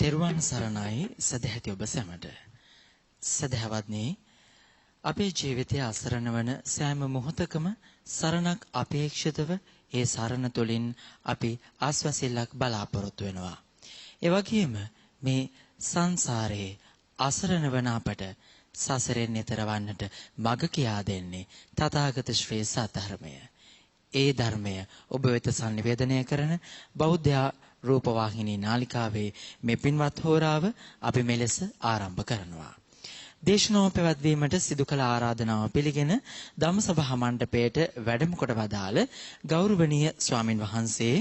තෙරුවන් සරණයි සදැහැති ඔබ සැමට. සදහැවත්නි, අපේ ජීවිතයේ අසරණ වන සෑම මොහොතකම සරණක් අපේක්ෂිතව ඒ සරණ තුළින් අපි ආස්වාසිල්ලක් බලාපොරොත්තු වෙනවා. ඒ වගේම මේ සංසාරයේ අසරණ වන අපට සසරෙන් එතර වන්නට මඟ කියා දෙන්නේ තථාගත ශ්‍රී සද්ධර්මය. ඒ ධර්මය ඔබ වෙත sannivedanaya කරන බෞද්ධ රූපවාහිනී නාලිකාවේ මේ පින්වත් හෝරාව අපි මෙලෙස ආරම්භ කරනවා. දේශනාව පැවැත්වීමට සිදු කළ ආරාධනාව පිළිගෙන ධම්මසභා මණ්ඩපයේට වැඩම කොට වදාළ ගෞරවනීය ස්වාමින් වහන්සේ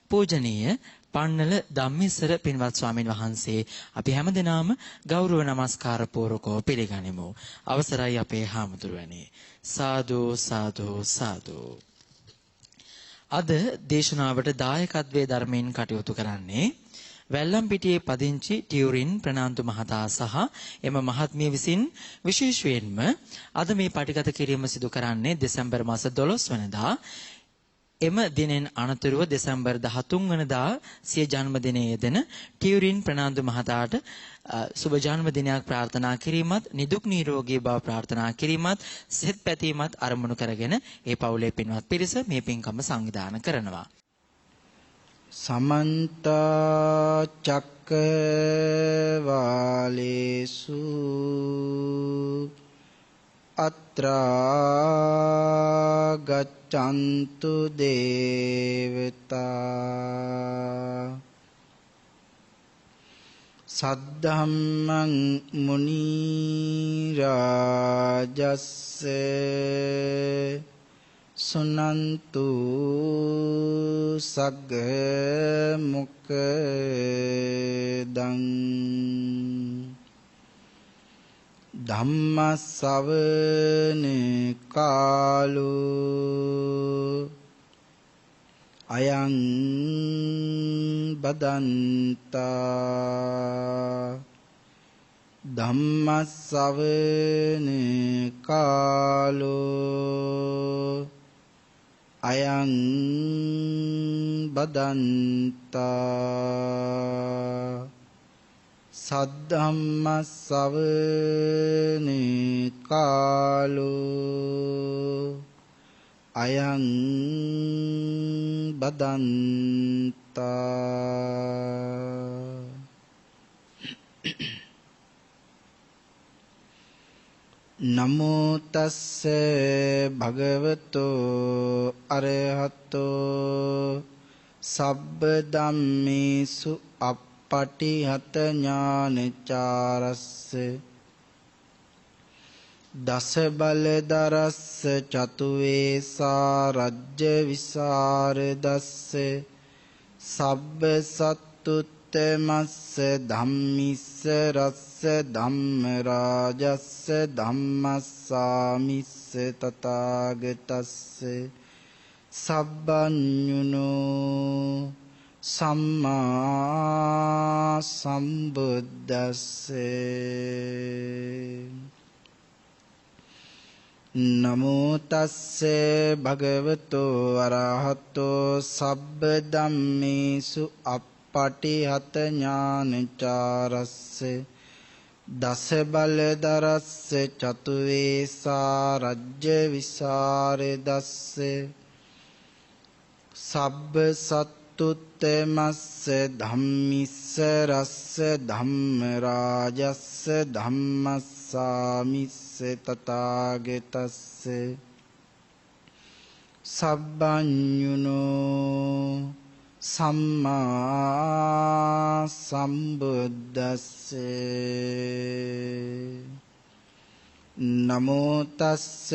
පූජනීය පන්නල ධම්මේසර පින්වත් ස්වාමින් වහන්සේ අපි හැමදෙනාම ගෞරව නමස්කාර පූර්වකව පිළිගනිමු. අවසරයි අපේ හාමුදුරුවනේ. සාදු සාදු සාදු. අද දේශනාවට දායකත්වයේ ධර්මයෙන් කටයුතු කරන්නේ වැල්ලම්පිටියේ පදිංචි ටියුරින් ප්‍රනාන්දු මහතා සහ එම මහත්මිය විසින් විශේෂයෙන්ම අද මේ පටිගත කිරීම සිදු කරන්නේ දෙසැම්බර් මාස 12 වෙනිදා. එම දිනෙන් අනතුරුව දෙසැම්බර් 13 වෙනිදා සිය ජන්මදිනයේ යෙදෙන ටියුරින් ප්‍රනාන්දු මහතාට සුබ ජන්මදිනයක් ප්‍රාර්ථනා කිරීමත් නිදුක් නිරෝගී බව ප්‍රාර්ථනා කිරීමත් සෙත් පැතීමත් අරමුණු කරගෙන ඒ පවුලේ පින්වත් පිරිස මේ පින්කම සංවිධානය කරනවා. සමන්ත චක්කවාලේසු අත්‍රා ගච්ඡන්තු දේවතා සද්ධම්මං මුනි රාජස්ස සුනන්තු සග්ග මොක්ඛදං ධම්මස්සවන කාලෝ අයං බදන්තා ධම්මස්සවන කාලෝ අයං බදන්තා සද්ධම්මස්සවන කාලෝ අයං බදන්තා. නමෝ තස්ස භගවතෝ අරහතෝ සබ්බ ධම්මේසු අප්පටිහත ඥානචාරස්ස දස බලදරස්ස චතුවේසා රජ්‍ය විසරදස්ස සබ්බ සත්තුත්තමස්ස ධම්මිස්ස රස්ස ධම්ම රාජස්ස ධම්මස්සාමිස්ස තථාගතස්ස සබ්බඤුනෝ සම්මා සම්බුද්දස්සේ. නමෝ තස්සේ භගවතෝ අරහතෝ සබ්බ ධම්මේසු අප්පටිහත ඥානචාරස්ස දස බලදරස්ස චතුවේසා රජ්‍ය විසරදස්ස සබ්බ සත්තුත්තමස්ස ධම්මිස්ස රස්ස ධම්ම රාජස්ස ධම්මස්සාමිස්ස තථාගතස්ස සබ්බඤුනෝ සම්මා සම්බුද්දස්සේ. නමෝ තස්ස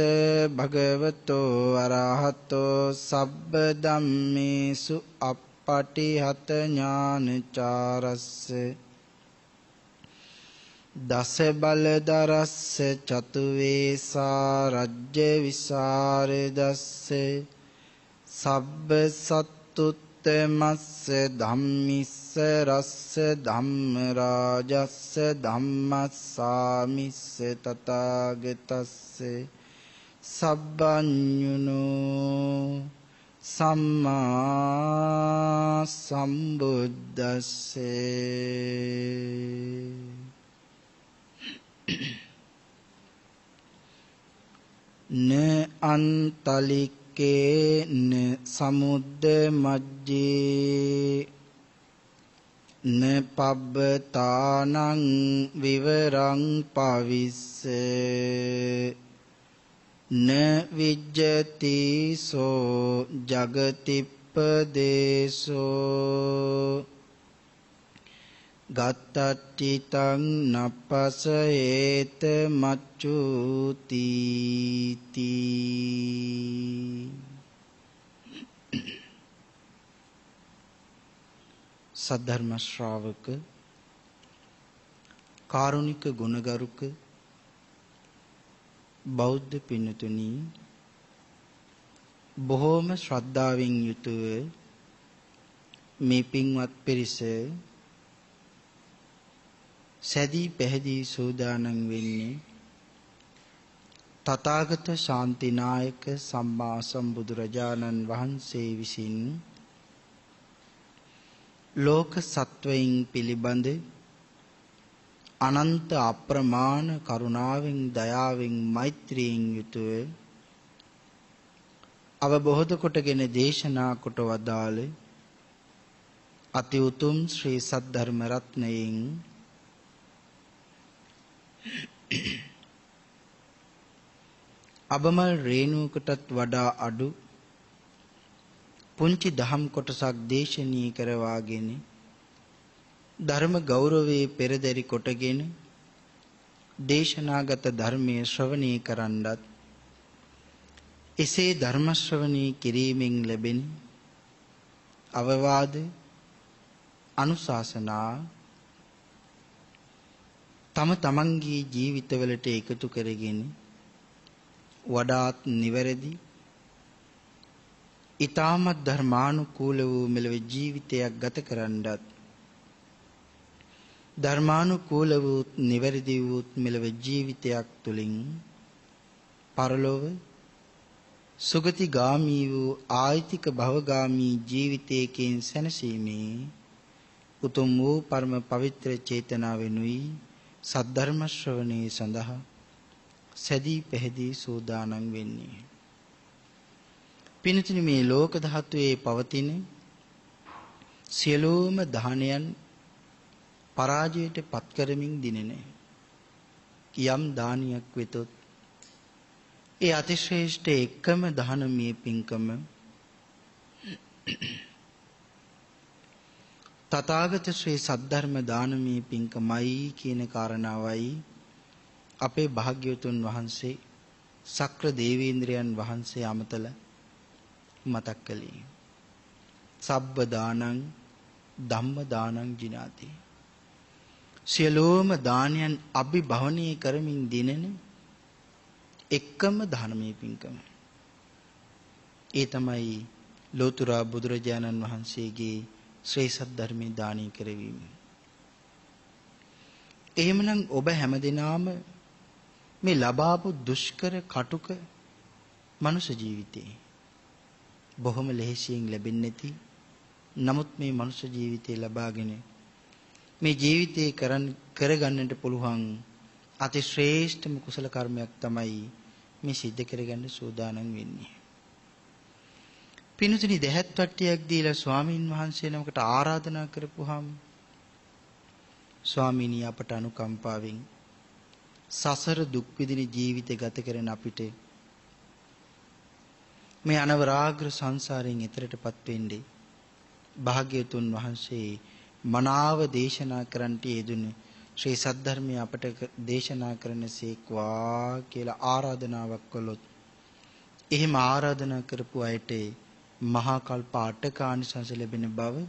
භගවතෝ අරහතෝ සබ්බ ධම්මේසු අප්පටිහත ඥානචාරස්ස දස බලදරස්ස චතුවේසා රජ්‍ය විසරදස්ස සබ්බ සත්තුත්තමස්ස ධම්මිස්ස රස්ස ධම්ම රාජස්ස ධම්මස්සාමිස්ස තථාගතස්ස සබ්බඤුනෝ සම්මා සම්බුද්දස්සේ න අන්තලික්කේ න සමුද්ද මජ්ජේ න පබ්බතානං විවරං පවිස්සේ න විජ්ජති සෝ ජගතිප්පදේසෝ ගත්තට්ඨිතං නප්පසේත මච්චුති තී. සද්ධර්ම ශ්‍රාවක කාරුණික ගුණගරුක බෞද්ධ පින්නතුනි, බොහෝම ශ්‍රද්ධාවෙන් යුතුව මේ පින්වත් පිරිස සැදී පැහැදී සූදානම් වෙන්නේ තථාගත ශාන්තිනායක සම්මා සම්බුදුරජාණන් වහන්සේ විසින් ලෝක සත්වයින් පිළිබඳ අනන්ත අප්‍රමාණ කරුණාවෙන් දයාවෙන් මෛත්‍රියෙන් යුතුව අවබෝධ කොටගෙන දේශනා කොට වදාළ අති උතුම් ශ්‍රී සද්ධර්ම රත්නයෙන් අබමල් රේණුවකටත් වඩා අඩු පුංචි දහම් කොටසක් දේශනීය කරවාගෙන ධර්ම ගෞරවයේ පෙරදරි කොටගෙන දේශනාගත ධර්මයේ ශ්‍රවණය කරන්නත් එසේ ධර්ම ශ්‍රවණය කිරීමෙන් ලැබෙන අවවාද අනුශාසනා තම තමන්ගේ ජීවිතවලට එකතු කරගෙන වඩාත් නිවැරදි ඊ타මත් ධර්මානුකූල වූ මෙලොව ජීවිතයක් ගත කරන්නත් ධර්මානුකූල වූ නිවැරදි වූ මෙලොව ජීවිතයක් තුළින් පරලොව සුගතිගාමී වූ ආයිතික භවගාමී ජීවිතයකින් සැනසීමේ උතුම් වූ පරම පවිත්‍ර චේතනාවෙනුයි සද්ධර්ම ශ්‍රවණයේ සඳහා සැදී පැහැදී සූදානම් වෙන්නේ. පින්තුනි, මේ ලෝක ධාතුවේ පවතින සියලුම දානයන් පරාජයට පත් කරමින් දිනෙන යම් දානියක් වෙතොත් ඒ අතිශ්‍රේෂ්ඨ එකම දානමය පින්කම තථාගත ශ්‍රී සද්ධර්ම දානමය පින්කමයි කියන කාරණාවයි අපේ භාග්‍යවතුන් වහන්සේ සක්‍ර දේවේන්ද්‍රයන් වහන්සේ අමතල මතක් කළේ. සබ්බ දානං ධම්ම දානං ජිනාති. සියලුම දානයන් අභිභවනය කරමින් දිනෙන එකම දානමය පින්කම. ඒ තමයි ලෝතර බුදුරජාණන් වහන්සේගේ ශ්‍රී සද්ධර්මයේ දානය කරවීම. එහෙමනම් ඔබ හැමදෙනාම මේ ලබාපු දුෂ්කර කටුක මනුෂ්‍ය ජීවිතේ බොහොම ලෙහෙසියෙන් ලැබෙන්නේ නැති, නමුත් මේ මනුෂ්‍ය ජීවිතේ ලබාගෙන මේ ජීවිතේ කරගන්නට පුළුවන් අති ශ්‍රේෂ්ඨම කුසල කර්මයක් තමයි මේ සිද්ධ කරගන්න සූදානම් වෙන්නේ. පින්තුනි, දෙහත් වට්ටියක් දීලා ස්වාමීන් වහන්සේ නමකට ආරාධනා කරපුවාම ස්වාමීනි අපට අනුකම්පාවෙන් සසර දුක් විඳින ජීවිත ගත කරන අපිට මේ අනවරාග්‍ර සංසාරයෙන් එතරටපත් වෙන්නේ භාග්‍යවතුන් වහන්සේ මනාව දේශනා කරන්නට යෙදුණු ශ්‍රී සද්ධර්මය අපට දේශනා කරනසේක්වා කියලා ආරාධනාවක් කළොත් එහෙම ආරාධනා කරපු අයට මහා කල්ප 8ක ආනිසංස ලැබෙන බව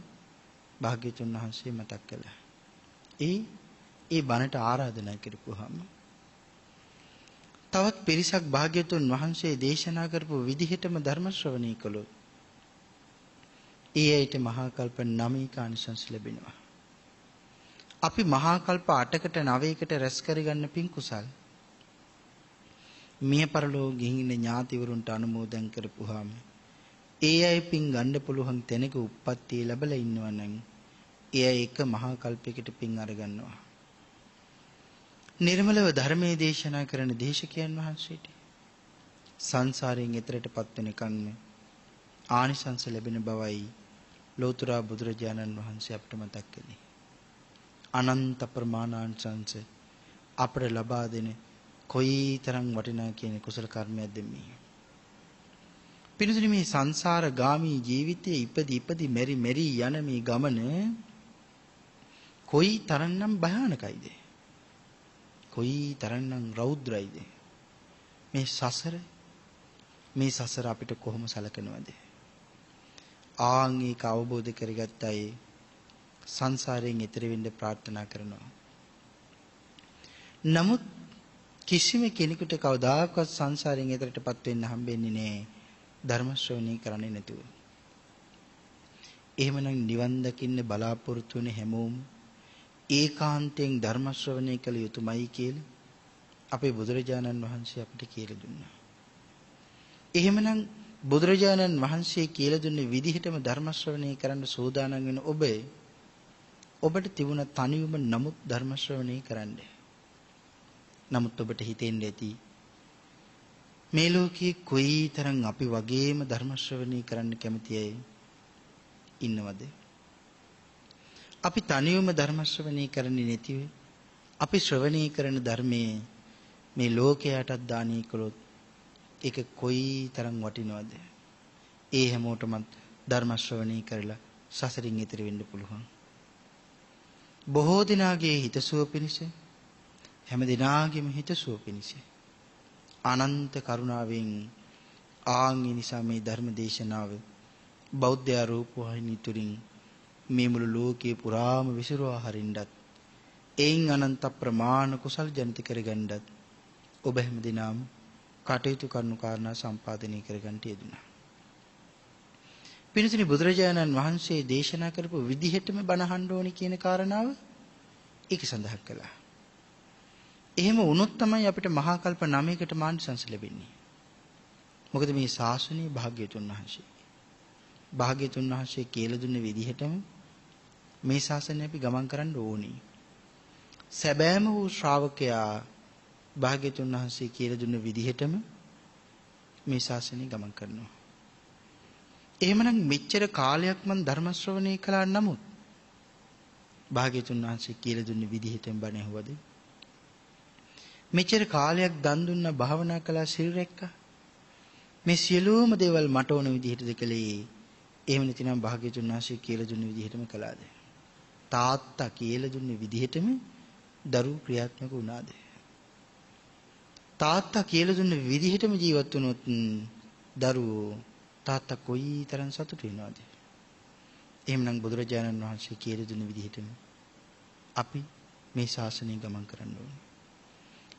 භාග්‍යවතුන් වහන්සේ මතක් කළා. ඒ බණට ආරාධනා කරපුවාම තවත් පිරිසක් භාග්‍යවතුන් වහන්සේ දේශනා කරපු විදිහටම ධර්ම ශ්‍රවණය කළොත් ඊට මහා කල්ප 9ක ආනිසංස ලැබෙනවා. අපි මහා කල්ප 8කට 9කට රැස් කරගන්න පින් කුසල් මිය පරලෝ ගිහින් ඥාතිවරුන්ට අනුමෝදන් කරපුවාම ඒ අය පින් ගන්න පුළුවන් තැනක උප්පත්තිය ලැබලා ඉන්නවා නම් ඒ අය එක මහා කල්පයකට පින් අරගන්නවා. නිර්මලව ධර්මයේ දේශනා කරන දේශකයන් වහන්සේට සංසාරයෙන් එතරටපත් වෙනකන් ආනිසංස ලැබෙන බවයි ලෝතර බුදුරජාණන් වහන්සේ අපට මතක් කළේ. අනන්ත ප්‍රමාණාංශංශ අපට ලබා දෙන කොයිතරම් වටිනා කියන කුසල කර්මයක්ද මේ. පින්තුනි මේ සංසාර ගාමී ජීවිතයේ ඉපදි මෙරි යන මේ ගමන කොයි තරම්නම් භයානකයිද? කොයි තරම්නම් රෞද්‍රයිද? මේ සසර අපිට කොහොම සලකනවද? ආංගික අවබෝධ කරගත්ත අය සංසාරයෙන් එතර වෙන්න ප්‍රාර්ථනා කරනවා. නමුත් කිසිම කෙනෙකුට කවදාකවත් සංසාරයෙන් එතරටපත් වෙන්න හම්බෙන්නේ නැහැ ධර්ම ශ්‍රවණය කරන්නේ නැතුව. එහෙමනම් නිවන් දකින්න බලාපොරොත්තු වෙන හැමෝම ඒකාන්තයෙන් ධර්ම ශ්‍රවණය කළ යුතුමයි කියලා අපේ බුදුරජාණන් වහන්සේ අපිට කියලා දුන්නා. එහෙමනම් බුදුරජාණන් වහන්සේ කියලා දුන්න විදිහටම ධර්ම ශ්‍රවණය කරන්න සෝදානම් වෙන ඔබට තිබුණ තනියම නමුත් ධර්ම ශ්‍රවණය කරන්න. නමුත් ඔබට හිතෙන්න ඇති මේ ලෝකයේ කොයිතරම් අපි වගේම ධර්ම ශ්‍රවණය කරන්න කැමති අය ඉන්නවද? අපි තනියම ධර්ම ශ්‍රවණය කරන්නේ නැතිව අපි ශ්‍රවණය කරන ධර්මයේ මේ ලෝකයටත් දානය කළොත් ඒක කොයිතරම් වටිනවද? ඒ හැමෝටම ධර්ම ශ්‍රවණය කරලා සසරින් එතර වෙන්න පුළුවන්. බොහෝ දිනාගේ හිතසුව පිණිස හැම දිනාගේම හිතසුව පිණිස අනන්ත කරුණාවෙන් ආන්ගේ නිසා මේ ධර්ම දේශනාව බෞද්ධ රූපවාහිනිය තුලින් මේ මුළු ලෝකේ පුරාම විසිරුවා හරින්නත් එයින් අනන්ත ප්‍රමාණ කුසල් ජනිත කරගන්නත් ඔබ හැම දිනම කටයුතු කරනු කාරණා සම්පාදනය කරගන්න යෙදුණා. පින්තුනි බුදුරජාණන් වහන්සේ දේශනා කරපු විදිහටම බණ අහන්න ඕනි කියන කාරණාව ඒක සඳහන් කළා. එහෙම වුණොත් තමයි අපිට මහා කල්ප 9කට මානසංස ලැබෙන්නේ. මොකද මේ ශාසනීය භාග්‍යතුන් වහන්සේ කියලා දුන්න විදිහටම මේ ශාසනය අපි ගමන් කරන්න ඕනි. සැබෑම වූ ශ්‍රාවකයා භාග්‍යතුන් වහන්සේ කියලා දුන්න විදිහටම මේ ශාසනය ගමන් කරනවා. එහෙමනම් මෙච්චර කාලයක් මම ධර්ම ශ්‍රවණය කළා නමුත් භාග්‍යතුන් වහන්සේ කියලා දුන්න විදිහටම බණ ඇහුවද? මෙච්චර කාලයක් දන් දුන්නා භාවනා කළා සිල් රැක්කා. මේ සියලුම දේවල් මට ඕන විදිහටද කළේ? එහෙම නැතිනම් භාග්‍යතුන් වහන්සේ කියලා දුන්න විදිහටම කළාද? තාත්තා කියලා දුන්න විදිහටම දරුවෝ ක්‍රියාත්මක වුණාද? තාත්තා කියලා දුන්න විදිහටම ජීවත් වුණොත් දරුවෝ තාත්තා කොයිතරම් සතුටු වෙනවද? එහෙමනම් බුදුරජාණන් වහන්සේ කියලා දුන්න විදිහටම අපි මේ ශාසනය ගමන් කරන්න ඕනේ.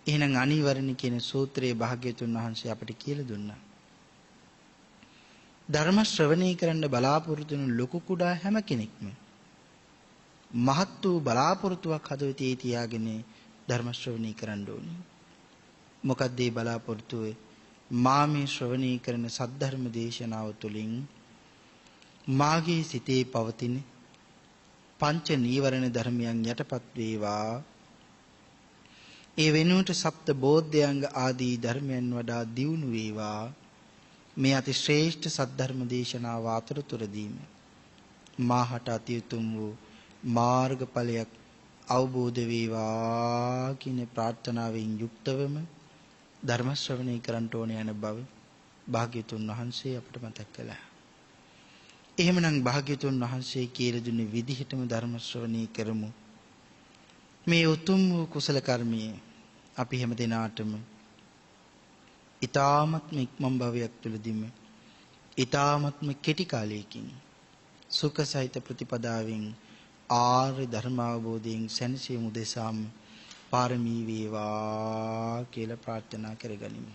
එහෙනම් අනිවරණ කියන සූත්‍රයේ භාග්‍යතුන් වහන්සේ අපිට කියලා දුන්නා. ධර්ම ශ්‍රවණය කරන්න බලාපොරොත්තු වෙන ලොකු කුඩා හැම කෙනෙක්ම මහත් වූ බලාපොරොත්තුවක් හදවතේ තියාගෙන ධර්ම ශ්‍රවණය කරන්න ඕනේ. මොකක්ද මේ බලාපොරොත්තුව? මා මේ ශ්‍රවණය කරන සද්ධර්ම දේශනාව තුළින් මාගේ සිතේ පවතින පංච නීවරණ ධර්මයන් යටපත් වේවා. ඒ වෙනුවට සප්ත බෝධ්‍යංග ආදී ධර්මයන් වඩා දියුණු වේවා. මේ අති ශ්‍රේෂ්ඨ සද්ධර්ම දේශනාව අතරතුරදීම මාහට අති උතුම් වූ මාර්ගඵලයක් අවබෝධ වේවා කියන ප්‍රාර්ථනාවෙන් යුක්තවම ධර්ම ශ්‍රවණය කරන්න ඕන යන බව භාග්‍යතුන් වහන්සේ අපට මතක් කළා. එහෙමනම් භාග්‍යතුන් වහන්සේ කියලා දුන්න විදිහටම ධර්ම ශ්‍රවණය කරමු. මේ උතුම් වූ කුසල කර්මයේ අපි හැම දිනාටම ඊ타ත්ම ඉක්මන් භවයක් තුළදීම ඊ타ත්ම කෙටි කාලයකින් සුඛ සහිත ප්‍රතිපදාවෙන් ආර්ය ධර්ම අවබෝධයෙන් සැනසීම උදෙසාම පාරමී වේවා කියලා ප්‍රාර්ථනා කරගනිමු.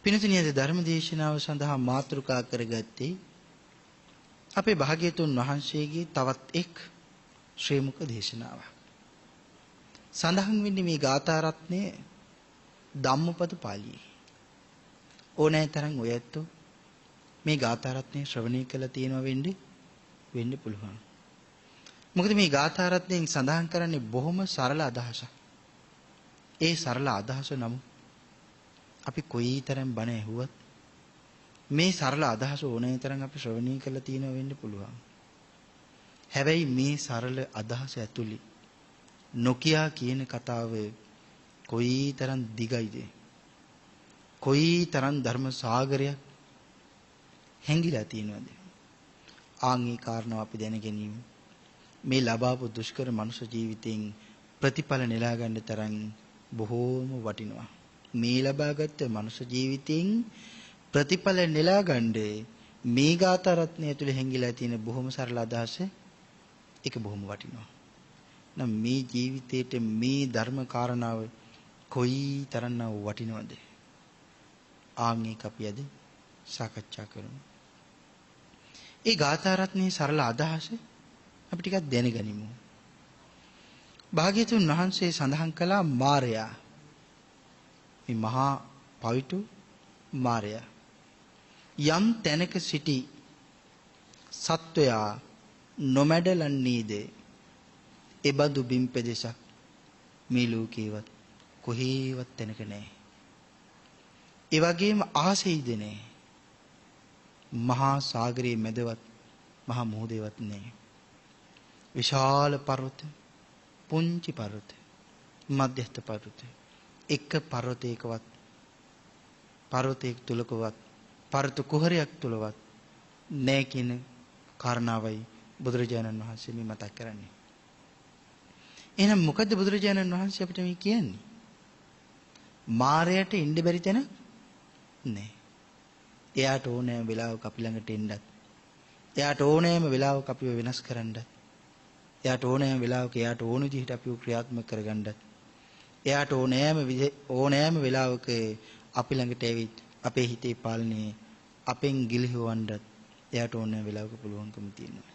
පින්තුනි අද ධර්ම දේශනාව සඳහා මාතෘකා කරගත්තේ අපේ භාග්‍යතුන් වහන්සේගේ තවත් එක් ශ්‍රී මුඛ දේශනාවක්. සඳහන් වෙන්නේ මේ ගාථා රත්නයේ ධම්මපද පාළියේ. ඕනෑ තරම් ඔය ඇත්තෝ මේ ගාථා රත්නය ශ්‍රවණය කළා තියෙනවා වෙන්න පුළුවන්. මොකද මේ ගාථා රත්නයෙන් සඳහන් කරන්නේ බොහොම සරල අදහසක්. ඒ සරල අදහස නම් අපි කොයිතරම් බණ ඇහුවත් මේ සරල අදහස ඕනෑ තරම් අපි ශ්‍රවණය කළා තියෙනවා වෙන්න පුළුවන්. හැබැයි මේ සරල අදහස ඇතුළේ නොකියා කියන කතාව කොයිතරම් දිගයිද? කොයිතරම් ධර්ම සාගරයක් හැංගිලා තියෙනවද? ආන්ගේ කාරණාව අපි දැන ගැනීම මේ ලබාපු දුෂ්කර මනුෂ්‍ය ජීවිතයෙන් ප්‍රතිඵල නෙලා ගන්න තරම් බොහෝම වටිනවා. මේ ලබාගත් මනුෂ්‍ය ජීවිතයෙන් ප්‍රතිඵල නෙලා ගන්න මේ ගාථා රත්නය ඇතුලේ හැංගිලා තියෙන බොහොම සරල අදහස ඒක බොහොම වටිනවා. නම් මේ ජීවිතේට මේ ධර්ම කාරණාව කොයි තරම්නම් වටිනවද? ආන්ගේ අපි අද සාකච්ඡා කරමු. ඒ ගාථා රත්නයේ සරල අදහස අපි ටිකක් දැනගනිමු. භාග්‍යතුන් වහන්සේ සඳහන් කළා මාරයා, මේ මහා පවිතු මාරයා යම් තැනක සිටි සත්වයා නොමැඩලන්නේද එබඳු බිම් පෙදෙසක් මේ ලෝකේවත් කොහේවත් තැනක නැහැ. ඒ වගේම ආසෙයිද නැහැ. මහා සාගරයේ මැදවත් මහා මුහුදේවත් නැහැ. විශාල පර්වත, පුංචි පර්වත, මධ්‍යස්ථ පර්වත, එක පර්වතයකවත් පර්වතයක තුලකවත් පර්වත කුහරයක් තුලවත් නැහැ කියන කාරණාවයි බුදුරජාණන් වහන්සේ මේ මතක් කරන්නේ. එහෙනම් මොකද්ද බුදුරජාණන් වහන්සේ අපිට මේ කියන්නේ? මාරයට ඉන්න බැරි තැන නැහැ. එයාට ඕනෑම වෙලාවක අපි ළඟට එන්නත්, එයාට ඕනෑම වෙලාවක අපිව වෙනස් කරන්නත්, එයාට ඕනෑම වෙලාවක එයාට ඕන විදිහට අපිව ක්‍රියාත්මක කරගන්නත්, එයාට ඕනෑම වෙලාවක අපි ළඟට ඇවිත් අපේ හිතේ පාලනය අපෙන් ගිලිහවන්නත් එයාට ඕනෑම වෙලාවක පුළුවන්කම තියෙනවා.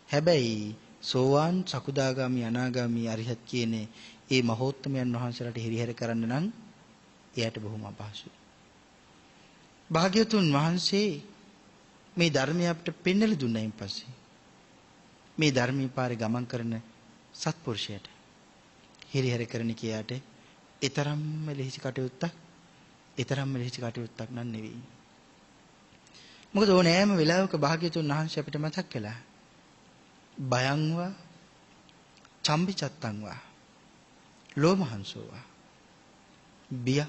හැබැයි සෝවාන්, සකුදාගාමි, අනාගාමි, අරිහත් කියන මේ මහෝත්තමයන් වහන්සේලාට හිරිහැර කරන්න නම් එයාට බොහොම අපහසුයි. භාග්‍යවතුන් වහන්සේ මේ ධර්මය අපිට පෙන්වලා දුන්නායින් පස්සේ මේ ධර්මී පාරේ ගමන් කරන සත්පුරුෂයාට හිරිහැර කරන කියාට ඊතරම්ම ලෙහිසි කටයුත්තක් නන් නෙවෙයි. මොකද ඕනෑම වෙලාවක භාග්‍යවතුන් වහන්සේ අපිට මතක් කළා බයංවා චම්බිචත්තංවා ලෝමහංසෝවා බිය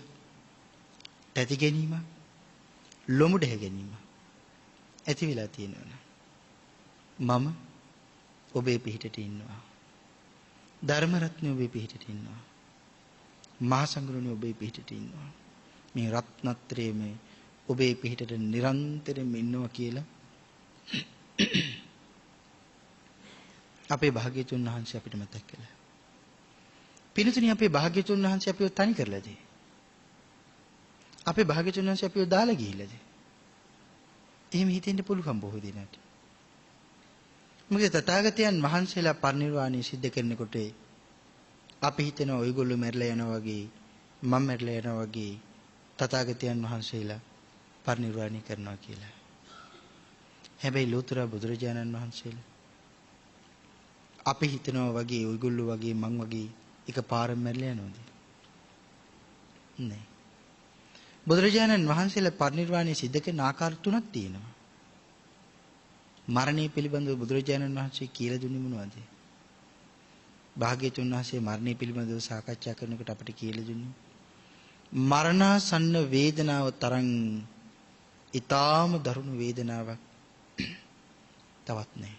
තැති ගැනීම ලොමු දෙහ ගැනීම ඇති වෙලා තියෙනවා. මම ඔබේ පිහිටට ඉන්නවා. ධර්ම රත්නය ඔබේ පිහිටට ඉන්නවා. මහා සංඝරත්නය ඔබේ පිහිටට ඉන්නවා. මේ රත්නත්‍රයේම ඔබේ පිහිටට නිරන්තරයෙන් ඉන්නවා කියලා අපේ භාග්‍යතුන් වහන්සේ අපිට මතක් කළා. පින්තුනි, අපේ භාග්‍යතුන් වහන්සේ අපිව තනි කරලාද? අපේ භාග්‍යතුන් වහන්සේ අපිව දාලා ගිහිල්ලාද? එහෙම හිතෙන්න පුළුවන් බොහෝ දෙනාට. මොකද තථාගතයන් වහන්සේලා පරිනිර්වාණය සිද්ධ කරනකොට අපි හිතනවා ඔයගොල්ලෝ මැරිලා යනවා වගේ, මම මැරිලා යනවා වගේ තථාගතයන් වහන්සේලා පරිනිර්වාණය කරනවා කියලා. හැබැයි ලෝතර බුදුරජාණන් වහන්සේලා අපි හිතනවා වගේ ඔයගොල්ලෝ වගේ මං වගේ එකපාරම මැරිලා යනවද? නෑ. බුදුරජාණන් වහන්සේලා පරිනිර්වාණය සිද්ධ කරන ආකාර තුනක් තියෙනවා. මරණය පිළිබඳව බුදුරජාණන් වහන්සේ කියලා දුන්නේ මොනවද? භාග්‍යතුන් වහන්සේ මරණය පිළිබඳව සාකච්ඡා කරනකොට අපිට කියලා දුන්නේ මරණාසන්න වේදනාව තරම් ඊටාම දරුණු වේදනාවක් තවත් නැහැ.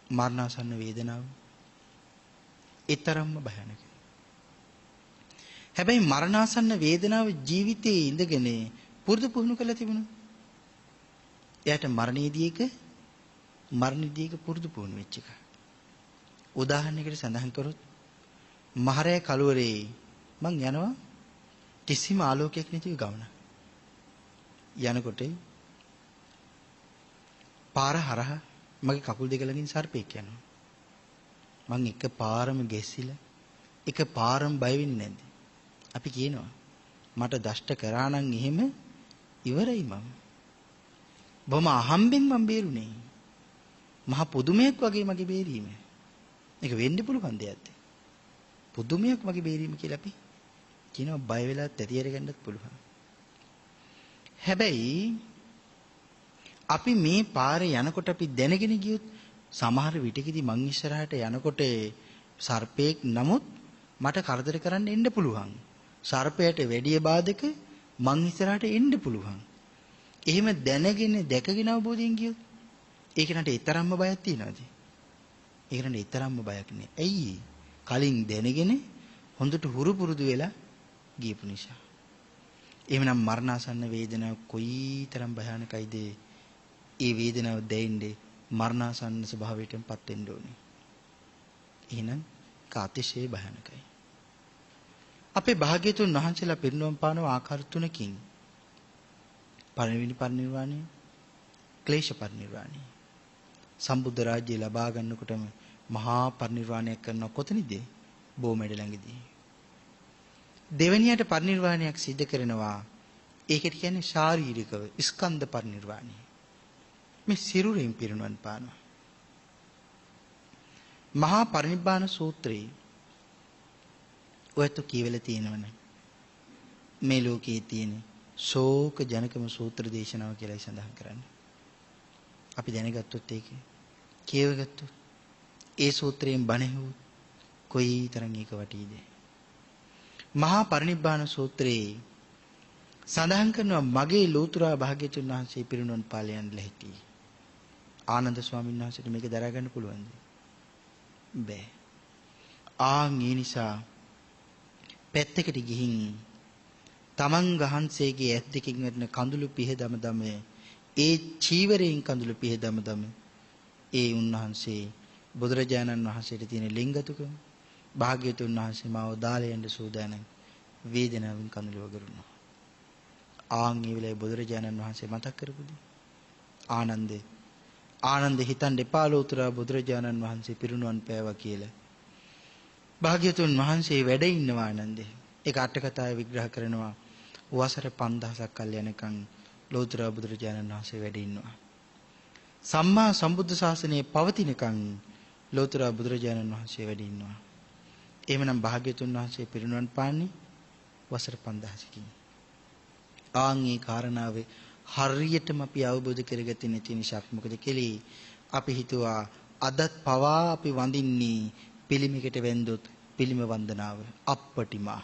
මරණාසන්න වේදනාව ඊතරම්ම භයානකයි. හැබැයි මරණාසන්න වේදනාව ජීවිතයේ ඉඳගෙන පුරුදු පුහුණු කරලා තිබුණා. එයාට මරණයේදී එක පුරුදු පුහුණු වෙච්ච එක. උදාහරණයකට සඳහන් කරොත් මහරය කලවරේ මං යනවා කිසිම ආලෝකයක් නැතිව ගමන. යනකොට පාර හරහා මගේ කකුල් දෙක ළඟින් සර්පෙක් යනවා. මං එක පාරම ගැසිලා එක පාරම බය වෙන්නේ නැද්ද? අපි කියනවා මට දෂ්ට කරා නම් එහෙම ඉවරයි මම. බොහොම අහම්බෙන් මම බේරුනේ. මහා පුදුමයක් වගේ මගේ බේරීම. ඒක වෙන්න පුළුවන් දෙයක්ද? පුදුමයක් මගේ බේරීම කියලා අපි කියනවා බය වෙලා තැතියර ගන්නත් පුළුවන්. හැබැයි අපි මේ පාරේ යනකොට අපි දැනගෙන ගියොත් සමහර විටකදී මං ඉස්සරහට යනකොට සර්පෙක් නමුත් මට කරදර කරන්න එන්න පුළුවන්. සර්පයට වැඩි බාධක මං ඉස්සරහට එන්න පුළුවන්. එහෙම දැනගෙන දැකගෙන අවබෝධයෙන් ගියොත් ඒකනට ඊතරම්ම බයක් තියනවාද? ඒකනට ඊතරම්ම බයක් නෑ. ඇයි? කලින් දැනගෙන හොඳට හුරු පුරුදු වෙලා ගියපු නිසා. එහෙමනම් මරණාසන්න වේදනාව කොයිතරම් භයානකයිද? ඒ වේදනාව දැනෙන්නේ මරණාසන්න ස්වභාවයටපත් වෙන්න ඕනේ. එහෙනම් කාතිශේ භයානකයි. අපේ භාග්‍යතුන් වහන්සේලා පිරිනොම් පාන ආකාර තුනකින් පළවෙනි පරිනිර්වාණය, ක්ලේශ පරිනිර්වාණය. සම්බුද්ධ රාජ්‍යය ලබා ගන්නකොටම මහා පරිනිර්වාණයක් කරනවා කොතනද? බොමැඩ ළඟදී. දෙවෙනියට පරිනිර්වාණයක් සිද්ධ කරනවා. ඒකට කියන්නේ ශාරීරිකව ස්කන්ධ පරිනිර්වාණය. මේ සිරුරෙන් පිරිනොම් පානවා. මහා පරිනිබ්බාන සූත්‍රයේ ඔයත් කියවලා තියෙනවනේ. මේ ලෝකයේ තියෙන ශෝක ජනකම සූත්‍ර දේශනාව කියලා සඳහන් කරන්නේ. අපි දැනගත්තොත් ඒක කියවගත්තොත් ඒ සූත්‍රයෙන් බණෙහුවොත් කොයිතරම් ඒක වටීද? මහා පරිනිබ්බාන සූත්‍රයේ සඳහන් කරනවා මගේ ලෝතුරා භාග්‍යතුන් වහන්සේ පිරිනොම් පාලයන් ලැහිටි. ආනන්ද ස්වාමීන් වහන්සේට මේක දරා ගන්න පුළුවන්ද? බෑ. ඒ නිසා පැත්තකට ගිහින් තමන් වහන්සේගේ ඇස් දෙකින් වැටෙන කඳුළු පිහදම දම ඒ චීවරයෙන් කඳුළු පිහදම දම ඒ උන්වහන්සේ බුදුරජාණන් වහන්සේට තියෙන ලිංගතුකම භාග්‍යතුන් වහන්සේ මාව දාලා යන්න සූදානම් වේදනාවෙන් කඳුළු වගුරුනවා. ඒ වෙලාවේ බුදුරජාණන් වහන්සේ මතක් කරපුදී ආනන්ද හිතන් දෙපා ලෝතුරා බුදුරජාණන් වහන්සේ පිරිනුවන් පෑවා කියලා. භාග්‍යතුන් වහන්සේ වැඩ ඉන්නවා ආනන්දේ. ඒක අට කතාවේ විග්‍රහ කරනවා. වසර 5000ක් කල් යනකම් ලෝතුරා බුදුරජාණන් වහන්සේ වැඩ ඉන්නවා. සම්මා සම්බුද්ධ ශාසනයේ පවතිනකම් ලෝතුරා බුදුරජාණන් වහන්සේ වැඩ ඉන්නවා. එහෙමනම් භාග්‍යතුන් වහන්සේ පිරිනුවන් පාන්නේ වසර 5000කින්. මේ කාරණාවේ හරියටම අපි අවබෝධ කරගත්තේ නැති නිසා මොකද කෙලී අපි හිතුවා අදත් පවා අපි වඳින්නේ පිළිමයකට වැන්දොත් පිළිම වන්දනාව අප්පටිමා.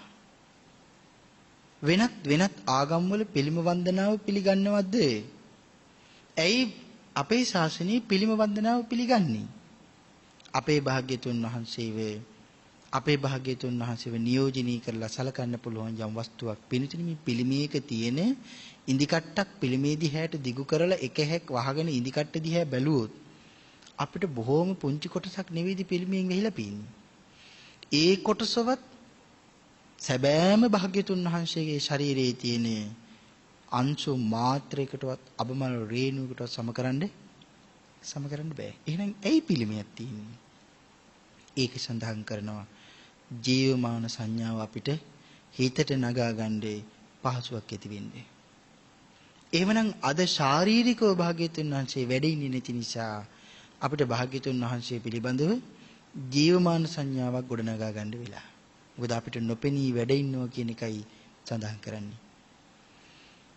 වෙනත් ආගම්වල පිළිම වන්දනාව පිළිගන්නවද? ඇයි අපේ ශාසනයේ පිළිම වන්දනාව පිළිගන්නේ? අපේ භාග්‍යතුන් වහන්සේව නියෝජනීය කරලා සලකන්න පුළුවන් යම් වස්තුවක් පිළිතුරු මේ පිළිමයක තියෙන ඉඳි කට්ටක් පිළිමේදී හැට දිගු කරලා එක හැක් වහගෙන ඉඳි කට්ට දිහා බැලුවොත් අපිට බොහොම පුංචි කොටසක් නෙවෙයිද පිළිමයෙන් වෙහිලා පේන්නේ. ඒ කොටසවත් සැබෑම භාග්‍යතුන් වහන්සේගේ ශරීරයේ තියෙන අංශු මාත්‍රයකටවත් අබමල් රේණුවකටවත් සමකරන්න බෑ. එහෙනම් ඇයි පිළිමයක් තියෙන්නේ? ඒක සඳහන් කරනවා ජීවමාන සංඥාව අපිට හිතට නගා ගන්නේ පහසුවක් ඇති වෙන්නේ. එහෙමනම් අද ශාරීරිකව භාග්‍යතුන් වහන්සේ වැඩ ඉන්නේ නැති නිසා අපිට භාග්‍යතුන් වහන්සේ පිළිබඳව ජීවමාන සංඥාවක් ගොඩනගා ගන්න වෙලා. මොකද අපිට නොපෙනී වැඩ ඉන්නවා කියන එකයි සඳහන් කරන්නේ.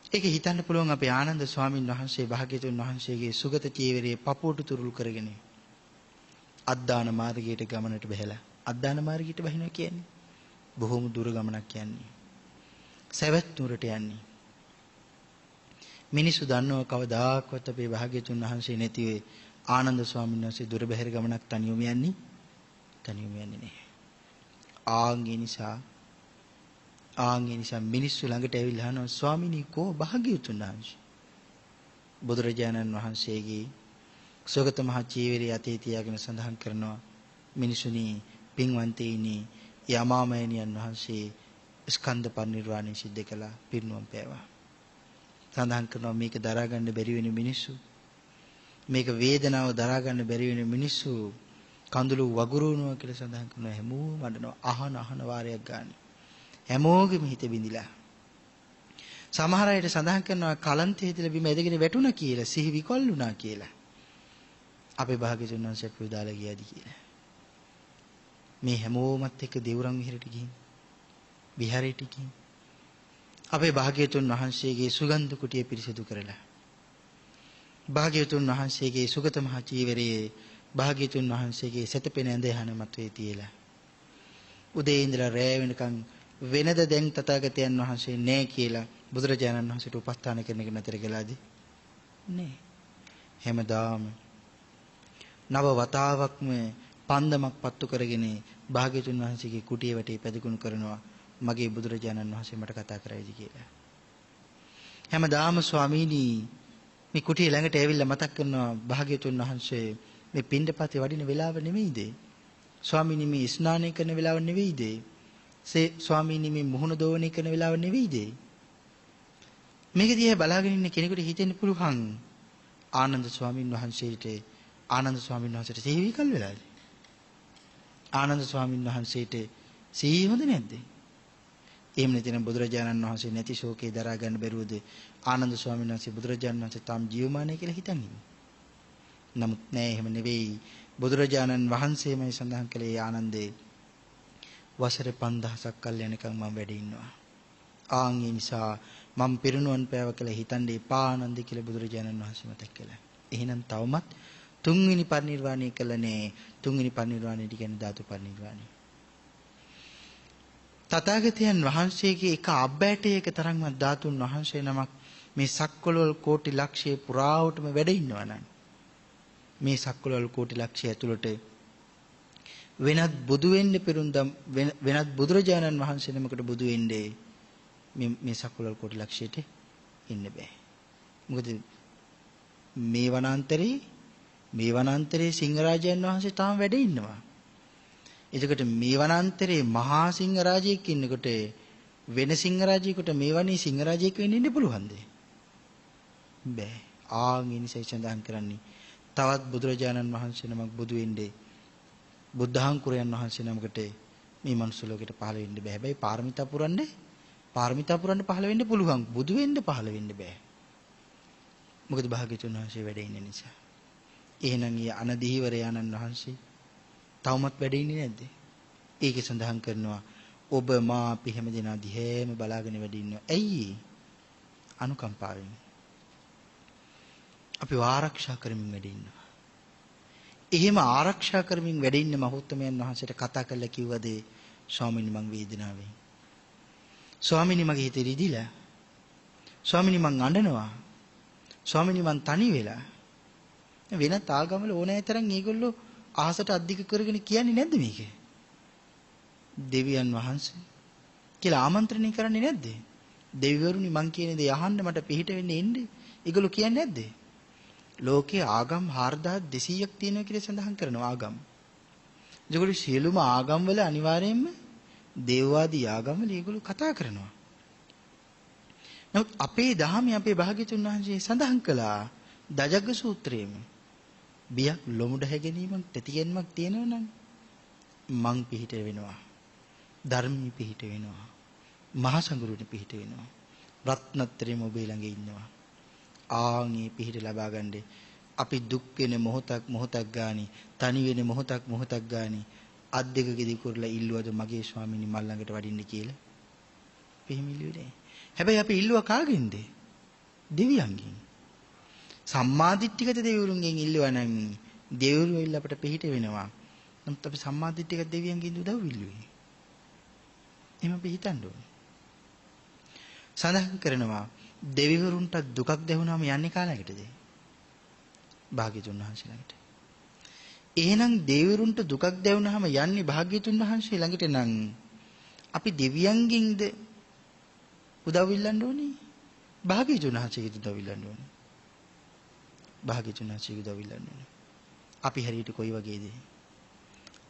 ඒක හිතන්න පුළුවන් අපේ ආනන්ද ස්වාමීන් වහන්සේ භාග්‍යතුන් වහන්සේගේ සුගත චීවරයේ පපුවට තුරුල් කරගෙන අද්දාන මාර්ගයට ගමනට බහැලා. අද්දාන මාර්ගයට බහිනවා කියන්නේ බොහොම දුර ගමනක් යන්නේ. සවැත් නුවරට යන්නේ. මිනිස්සු දන්නව කවදාකවත් අපේ භාග්‍යතුන් වහන්සේ නැතිවේ ආනන්ද ස්වාමීන් වහන්සේ දුර බැහැර ගමනක් තනියම යන්නේ නැහැ. ආන්ගේ නිසා මිනිස්සු ළඟට ඇවිල්ලා අහනවා ස්වාමීනි කෝ භාග්‍යතුන් වහන්සේ? බුදුරජාණන් වහන්සේගේ සෝගත මහ චීවරයේ අතේ තියාගෙන සඳහන් කරනවා මිනිසුනි පින්වන්තයිනි යමාමයන්යන් වහන්සේ ස්කන්ධ පරිනිර්වාණය සිද්ධ කළා පිරිනුවම් පෑවා. සඳහන් කරනවා මේක දරා ගන්න බැරි වෙන මිනිස්සු මේක වේදනාව දරා ගන්න බැරි වෙන මිනිස්සු කඳුළු වගුරුවනවා කියලා සඳහන් කරනවා. හැමෝම වඩනවා අහන වාරයක් ගන්න. හැමෝගෙම හිත බිඳිලා සමහර අයට සඳහන් කරනවා කලන්තය හිතලා බිම ඇදගෙන වැටුණා කියලා, සිහි විකල් වුණා කියලා. අපේ භාග්‍යතුන් වහන්සේ අපිව දාලා ගියාද කියලා. මේ හැමෝමත් එක්ක දෙවුරන් විහෙරට ගිහින් විහාරයට ගිහින් අපේ භාග්‍යතුන් වහන්සේගේ සුගන්ධ කුටිය පිරිසිදු කරලා භාග්‍යතුන් වහන්සේගේ සුගත මහ චීවරයේ භාග්‍යතුන් වහන්සේගේ සතපෙන ඇඳ යහන මතේ තියලා උදේ ඉඳලා රැය වෙනකන් වෙනද දැන් තථාගතයන් වහන්සේ නෑ කියලා බුදුරජාණන් වහන්සේට උපස්ථාන කරන එක නැතර කළාද? නෑ. හැමදාම නව වතාවක්ම පන්දමක් පත්තු කරගෙන භාග්‍යතුන් වහන්සේගේ කුටිය වටේ පැදකුණු කරනවා මගේ බුදුරජාණන් වහන්සේ මට කතා කරයිද කියලා. හැමදාම ස්වාමීනි මේ කුටිය ළඟට ඇවිල්ලා මතක් කරනවා භාග්‍යතුන් වහන්සේ මේ පින්ඩපතේ වඩින වෙලාව නෙමෙයිද? ස්වාමීනි මේ ස්නානය කරන වෙලාව නෙවෙයිද? ස්වාමීනි මේ මුහුණ දෝවණය කරන වෙලාව නෙවෙයිද? මේක දිහා බලාගෙන ඉන්න කෙනෙකුට හිතෙන්න පුළුවන් ආනන්ද ස්වාමීන් වහන්සේට සිහි විකල් වෙලාද? ආනන්ද ස්වාමීන් වහන්සේට සිහි හොඳ නැද්ද? එහෙම නැතිනම් බුදුරජාණන් වහන්සේ නැති ශෝකේ දරා ගන්න බැරුවද ආනන්ද ස්වාමීන් වහන්සේ බුදුරජාණන් වහන්සේ තාම ජීවමානයි කියලා හිතන් ඉන්නේ. නමුත් නෑ, එහෙම නෙවෙයි. බුදුරජාණන් වහන්සේමයි සඳහන් කළේ ආනන්දේ වසර 5000ක් කල් යනකම් මම වැඩ ඉන්නවා. ආන් ඒ නිසා මම පිරිනුවන් පෑව කියලා හිතන්නේ පානන්ද කියලා බුදුරජාණන් වහන්සේ මතක් කළා. එහෙනම් තවමත් තුන්වෙනි පරිනිර්වාණය කළා නෑ. තුන්වෙනි පරිනිර්වාණයට කියන්නේ ධාතු පරිනිර්වාණය. තථාගතයන් වහන්සේගේ එක අබ්බැටයක තරම්වත් ධාතුන් වහන්සේ නමක් මේ සක්වලවල් කෝටි ලක්ෂයේ පුරාවටම වැඩ ඉන්නවා නම් මේ සක්වලවල් කෝටි ලක්ෂය ඇතුළට වෙනත් බුදු වෙන්න පෙරුම්දම් වෙනත් බුදුරජාණන් වහන්සේ නමකට බුදු වෙන්නේ මේ සක්වලවල් කෝටි ලක්ෂයට ඉන්න බෑ. මොකද මේ වනාන්තරේ සිංහරාජයන් වහන්සේ තාම වැඩ ඉන්නවා. එතකොට මේ වනාන්තරේ මහා සිංහරාජයෙක් ඉන්නකොට වෙන සිංහරාජයෙකුට මේ වනේ සිංහරාජයෙක් වෙන්න ඉන්න පුළුවන්ද? බෑ. ආන් ඒ නිසා සඳහන් කරන්නේ තවත් බුදුරජාණන් වහන්සේ නමක් බුදු වෙන්නේ බුද්ධාංකුරයන් වහන්සේ නමකට මේ මනුස්ස ලෝකෙට පහළ වෙන්න බෑ. හැබැයි පාරමිතා පුරන්න පහළ වෙන්න පුළුවන්. බුදු වෙන්න පහළ වෙන්න බෑ. මොකද භාග්‍යතුන් වහන්සේ වැඩ ඉන්න නිසා. එහෙනම් ඊ අනදීවරයාණන් වහන්සේ තවමත් වැඩ ඉන්නේ නැද්ද? ඒකේ සඳහන් කරනවා ඔබ මා අපි හැමදෙනා දිහාම බලාගෙන වැඩ ඉන්නවා. ඇයි? අනුකම්පාවෙන්. අපි ආරක්ෂා කරමින් වැඩ ඉන්නවා. එහෙම ආරක්ෂා කරමින් වැඩ ඉන්න මහෞත්මයන් වහන්සේට කතා කරලා කිව්වද ස්වාමීනි මං වේදනාවෙන්. ස්වාමීනි මගේ හිත රිදිලා. ස්වාමීනි මං අඬනවා. ස්වාමීනි මං තනි වෙලා. වෙනත් ආගමවල ඕනෑ තරම් මේගොල්ලෝ ආසට අධික කරගෙන කියන්නේ නැද්ද මේක? දෙවියන් වහන්සේ කියලා ආමන්ත්‍රණය කරන්නේ නැද්ද? දෙවිවරුනි මං කියන දේ අහන්න මට පිළිහිට වෙන්න එන්නේ. ඒගොල්ලෝ කියන්නේ නැද්ද? ලෝකේ ආගම් 4200ක් තියෙනවා කියලා සඳහන් කරනවා ආගම්. ඒගොල්ලෝ සියලුම ආගම් වල අනිවාර්යයෙන්ම දේවවාදී ආගම් වල ඒගොල්ලෝ කතා කරනවා. නමුත් අපේ ධර්මයේ අපේ භාග්‍යතුන් වහන්සේ සඳහන් කළා දජග්ග සූත්‍රයේම බියක් ලොමුඩ හැගෙනීමක් තැතියෙන්මක් තියෙනවා නම් මං පිහිට වෙනවා. ධර්මී පිහිට වෙනවා. මහා සංඝරුනි පිහිට වෙනවා. රත්නත්‍රයම ඔබේ ළඟ ඉන්නවා. ආන්ගේ පිහිට ලබා ගන්නේ අපි දුක් වෙන මොහොතක් ගානේ තනි වෙන මොහොතක් ගානේ අත් දෙක ගෙඩි කරලා ඉල්ලුවද මගේ ස්වාමීනි මල් ළඟට වඩින්න කියලා? පිහිමිලියුනේ. හැබැයි අපි ඉල්ලුවා කාගෙන්ද? දෙවියන්ගෙන්. සම්මාදිට්ඨිගත දෙවිවරුන්ගෙන් ඉල්ලුවා නම් දෙවිවරු ඉල්ල අපට පිහිට වෙනවා. නමුත් අපි සම්මාදිට්ඨිගත දෙවියන්ගෙන් උදව් ඉල්ලුවේ. එහෙම අපි හිතන්න ඕනේ. සඳහන් කරනවා දෙවිවරුන්ට දුකක් දැනුනාම යන්නේ කාලයකටද? භාග්‍යතුන් වහන්සේ ළඟට. එහෙනම් දෙවිවරුන්ට දුකක් දැනුනාම යන්නේ භාග්‍යතුන් වහන්සේ ළඟට නම් අපි දෙවියන්ගෙන්ද උදව් ඉල්ලන්න ඕනේ? භාග්‍යතුන් වහන්සේගෙන් උදව් ඉල්ලන්න ඕනේ. භාග්‍යතුන් වහන්සේගෙන් උදව් ඉල්ලන්න ඕනේ. අපි හරියට කොයි වගේද?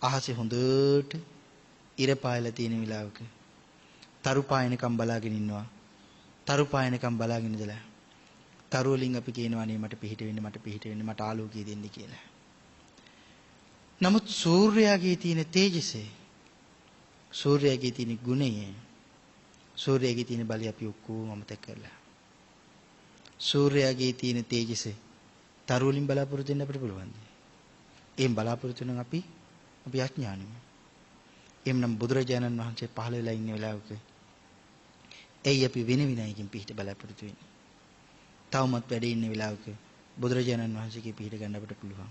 අහසේ හොඳට ඉර පායලා තියෙන වෙලාවක තරු පායනකම් බලාගෙන ඉන්නවා. තරු පායනකම් බලාගෙන ඉඳලා තරු වලින් අපි කියනවා නේ මට පිහිට වෙන්න මට ආලෝකය දෙන්න කියලා. නමුත් සූර්යයාගේ තියෙන තේජසේ, සූර්යයාගේ තියෙන ගුණය, සූර්යයාගේ තියෙන බලය අපි ඔක්කොම අමතක කරලා. සූර්යයාගේ තියෙන තේජස තරු වලින් බලාපොරොත්තු වෙන්න අපිට පුළුවන්ද? එහෙන් බලාපොරොත්තු වෙන අපි අඥානිමු. එම්නම් බුදුරජාණන් වහන්සේ පහළ වෙලා ඉන්න වෙලාවක එයි අපි වෙන විනයකින් පිහිට බලාපොරොත්තු වෙන්නේ. තවමත් වැඩේ ඉන්න වෙලාවක බුදුරජාණන් වහන්සේගේ පිහිට ගන්න අපිට පුළුවන්.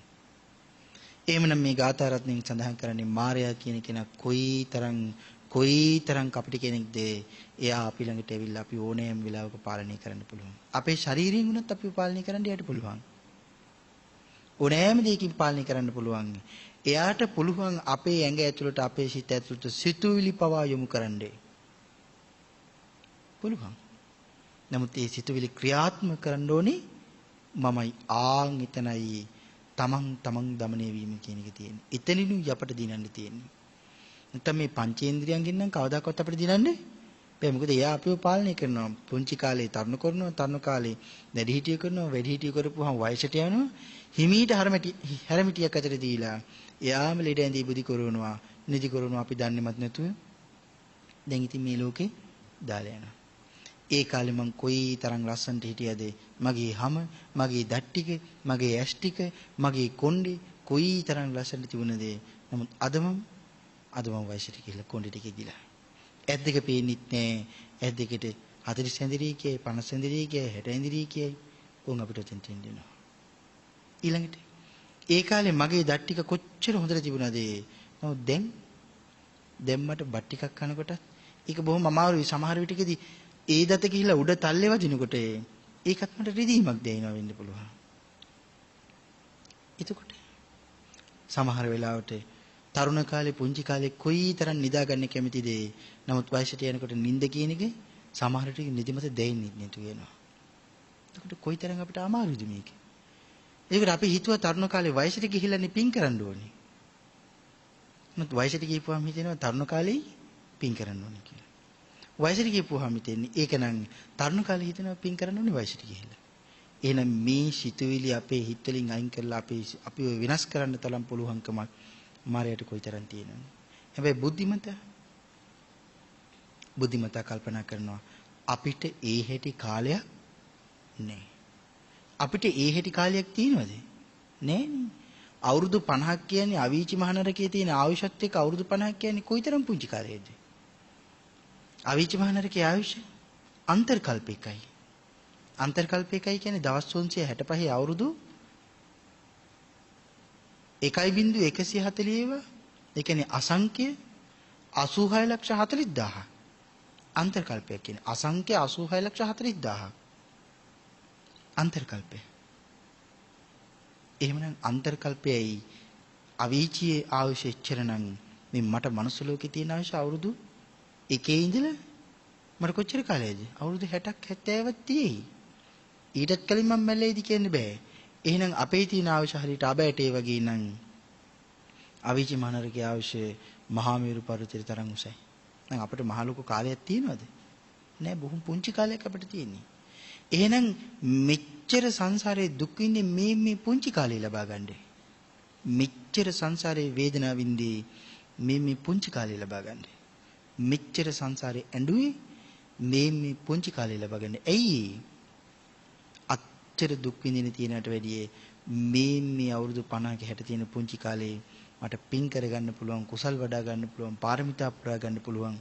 එහෙමනම් මේ ගාථා රත්නයෙන් සඳහන් කරන්නේ මාර්යා කියන කෙනා කොයිතරම් කපටි කෙනෙක්ද? එයා අපි ළඟට ඇවිල්ලා අපි ඕනෑම වෙලාවක පාලනය කරන්න පුළුවන්. අපේ ශරීරයෙන් උනත් අපිව පාලනය කරන්න එයාට පුළුවන්. ඕනෑම දෙයකින් පාලනය කරන්න පුළුවන්. එයාට පුළුවන් අපේ ඇඟ ඇතුළට අපේ සිත ඇතුළට සිතුවිලි පවා යොමු කරන්නේ. පුළුවන්. නමුත් ඒ සිතුවිලි ක්‍රියාත්මක කරන්න ඕනේ මමයි. ආන් එතනයි තමන් දමනය වීම කියන එක තියෙන්නේ. එතනිනුයි අපට දිනන්න තියෙන්නේ. නැත්නම් මේ පංචේන්ද්‍රියන්ගෙන් නම් කවදාකවත් අපිට දිනන්නේ බෑ. මොකද එයා අපිව පාලනය කරනවා. පුංචි කාලේ තරුණ කරනවා, තරුණ කාලේ වැඩිහිටිය කරනවා, වැඩිහිටිය කරපුවාම වයසට යනවා. හිමීට හැරමිටියක් අතර දීලා එයාම ලෙඩ ඇඳි බුදි කරනවා, නිදි කරනවා අපි දන්නේවත් නැතුව. දැන් ඉතින් මේ ලෝකේ දාලා යනවා. ඒ කාලේ මං කොයි තරම් ලස්සනට හිටියද? මගේ හැම, මගේ දත් ටික, මගේ ඇස් ටික, මගේ කොණ්ඩේ කොයි තරම් ලස්සනට තිබුණද? නමුත් අද මම වයසට ගිහලා කොණ්ඩේ ටික ගිලා. ඇස් දෙක පේන්නෙත් නෑ. ඇස් දෙකට 40 සැඳිරි කියයි, 50 සැඳිරි කියයි, 60 ඇඳිරි කියයි. උන් අපිට තෙන් දෙනවා. ඊළඟට ඒ කාලේ මගේ දත් ටික කොච්චර හොඳට තිබුණාද? නමුත් දැන් මට බත් ටිකක් කනකොට ඒක බොහොම අමාරුයි. සමහර විටකදී ඒ දත ගිහිලා උඩ තල්ලේ වදිනකොට ඒකත් මට රිදීමක් දැනෙනවා වෙන්න පුළුවන්. එතකොට සමහර වෙලාවට තරුණ කාලේ පුංචි කාලේ කොයිතරම් නිදාගන්න කැමතිද? නමුත් වයසට යනකොට නිින්ද කියන එක සමහර ටික නිදිමත දැනෙන්නේ නැතු වෙනවා. එතකොට කොයිතරම් අපිට අමාරුද මේක? ඒකට අපි හිතුවා තරුණ කාලේ වයසට ගිහිල්ලානේ පින් කරන්න ඕනේ. නමුත් වයසට ගිහපුවාම හිතෙනවා තරුණ කාලේ පින් කරන්න ඕනේ කියලා. වයසට ගිහපුවාම හිතෙන්නේ ඒක නම් තරුණ කාලේ හිතනවා පින් කරන්න ඕනේ වයසට ගිහිල්ලා. එහෙනම් මේ සිතුවිලි අපේ හිත වලින් අයින් කරලා අපිව විනාශ කරන්න තරම් පුළුවන්කමක් මායයට කොයිතරම් තියෙනවද? හැබැයි බුද්ධිමතා කල්පනා කරනවා අපිට ඒ හැටි කාලයක් නැහැ. අපිට ඒ හැටි කාලයක් තියෙනවද? නැහැ. අවුරුදු 50ක් කියන්නේ අවීචි මහනරකයේ තියෙන ආයුෂත් එක්ක අවුරුදු 50ක් කියන්නේ කොයිතරම් පුංචි කාලයක්ද? අවීචි මහනරකයේ ආයුෂ අන්තර්කල්පිකයි. අන්තර්කල්පිකයි කියන්නේ දවස් 365 අවුරුදු 1.140 ඒ කියන්නේ අසංඛ්‍ය 86,40,000. අන්තර්කල්පයක් කියන්නේ අසංඛ්‍ය 86,40,000. අන්තර්කල්පය. එහෙමනම් අන්තර්කල්පයයි අවීචියේ ආයුෂ එච්චරනම් මේ මට මනුස්ස ලෝකේ තියෙන ආයුෂ අවුරුදු 1 ඉඳලා මට කොච්චර කාලයද? අවුරුදු 60ක් 70ක් තියෙයි. ඊටත් කලින් මම මැල්ලේදී කියන්න බෑ. එහෙනම් අපේ තියෙන ආයුෂ හරියට අබෑටේ වගේ නම් අවීචි මහනරකේ ආයුෂ මහා මේරු පර්වතයේ තරම් උසයි. දැන් අපිට මහ ලොකු කාලයක් තියෙනවද? නෑ, බොහොම පුංචි කාලයක් අපිට තියෙන්නේ. එහෙනම් මෙච්චර සංසාරේ දුක් විඳින්නේ මේ පුංචි කාලේ ලබා ගන්නද? මෙච්චර සංසාරේ වේදනාව විඳින්නේ මේ පුංචි කාලේ ලබා ගන්නද? මෙච්චර සංසාරේ ඇඬුවේ මේ පුංචි කාලේ ලබා ගන්න. ඇයි? අච්චර දුක් විඳින තියනට වැඩිය මේ අවුරුදු 50ක 60 තියෙන පුංචි කාලේ මට පින් කරගන්න පුළුවන්, කුසල් වඩා ගන්න පුළුවන්, පාරමිතා පුරා ගන්න පුළුවන්,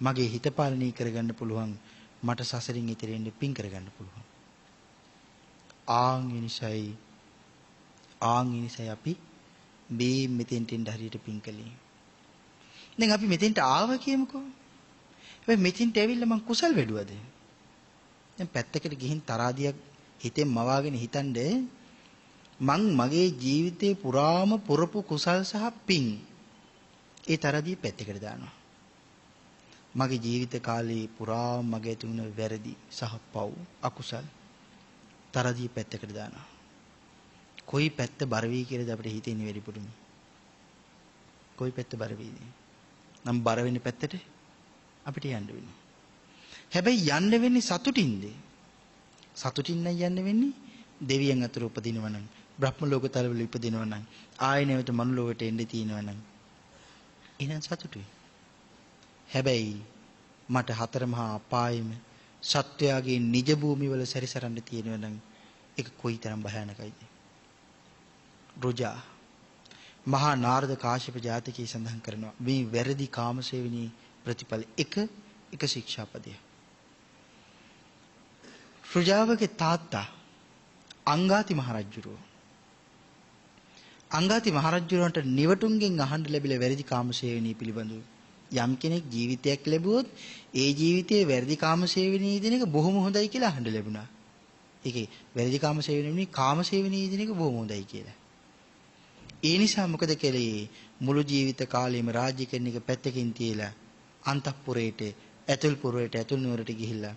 මගේ හිත පාලනය කරගන්න පුළුවන්, මට සසරින් ඉතිරෙන්න පින් කරගන්න පුළුවන්. ආන් ඉනිසයි අපි මේ මෙතෙන්ට එන්න හරියට පින් කළේ. දැන් අපි මෙතෙන්ට ආවා කියමුකෝ. හැබැයි මෙතෙන්ට ඇවිල්ලා මං කුසල් වැඩුවද? දැන් පැත්තකට ගිහින් තරාදියක් හිතෙන් මවාගෙන හිතන්නේ මං මගේ ජීවිතේ පුරාම පුරපු කුසල් සහ පින් ඒ තරාදිය පැත්තකට දානවා. මගේ ජීවිත කාලේ පුරාම මගේ තුන වැරදි සහ පව් අකුසල් තරාදිය පැත්තකට දානවා. කොයි පැත්ත බර වෙයි කියලාද අපිට හිතෙන්නේ වෙරිපුරුම? කොයි පැත්ත බර වෙයිද? නම් බර වෙන පැත්තට අපිට යන්න වෙනවා. හැබැයි යන්න වෙන්නේ සතුටින්ද? සතුටින් නම් යන්න වෙන්නේ දෙවියන් අතර උපදිනවා නම්, බ්‍රහ්ම ලෝක තලවල උපදිනවා නම්, ආයෙ නැවත මනුලෝකයට එන්න තියෙනවා නම් එහෙනම් සතුටුයි. හැබැයි මට හතර මහා අපායෙම සත්වයාගේ නිජ භූමිවල සැරිසරන්න තියෙනවා නම් ඒක කොයිතරම් භයානකයිද? රුජා මහා නාරද කාශ්‍යප ජාතකයේ සඳහන් කරනවා මේ වැරදි කාමසේවනී ප්‍රතිඵල එක ශික්ෂාපදය. රුජාවගේ තාත්තා අංගාති මහරජුරවන්ට නිවටුන්ගෙන් අහන්න ලැබිලා වැරදි කාමසේවනී පිළිබඳව යම් කෙනෙක් ජීවිතයක් ලැබුවොත් ඒ ජීවිතයේ වැරදි කාමසේවනී දින එක බොහොම හොඳයි කියලා අහන්න ලැබුණා. ඒකේ වැරදි කාමසේවනී කාමසේවනී දින එක බොහොම හොඳයි කියලා. ඒ නිසා මොකද කළේ? මුළු ජීවිත කාලෙම රාජ්‍ය කරන එක පැත්තකින් තියලා අන්තఃපුරයට ඇතුල් නුවරට ගිහිල්ලා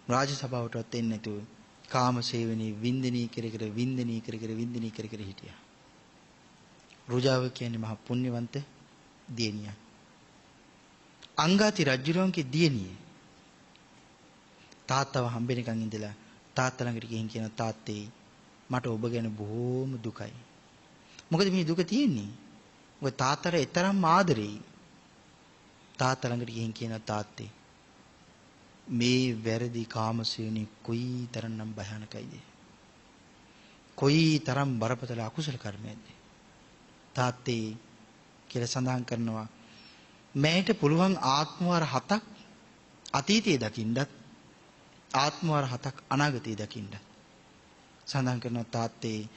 රාජ සභාවටවත් එන්නේ නැතුව කාමසේවනී වින්දනී කර හිටියා. රුජාව කියන්නේ මහා පුණ්‍යවන්ත දියණියක්. අංගාති රජුරන්ගේ දියණිය තාත්තව හම්බෙනකන් ඉඳලා තාත්තා ළඟට ගිහින් කියන තාත්තේ මට ඔබ ගැන බොහොම දුකයි. මොකද මේ දුක තියෙන්නේ? ඔය තාත්තට එතරම් ආදරෙයි. තාත්තා ළඟට ගිහින් කියන තාත්තේ මේ වැරදි කාමසේවනී කොයි තරම්නම් භයානකයිද? කොයි තරම් බරපතල අකුසල කර්මයක්ද? තාත්තේ කියලා සඳහන් කරනවා මෑට පුළුවන් ආත්මවර 7ක් අතීතයේ දකින්නත් ආත්මවර 7ක් අනාගතයේ දකින්නත්. සඳහන් කරනවා තාත්තේ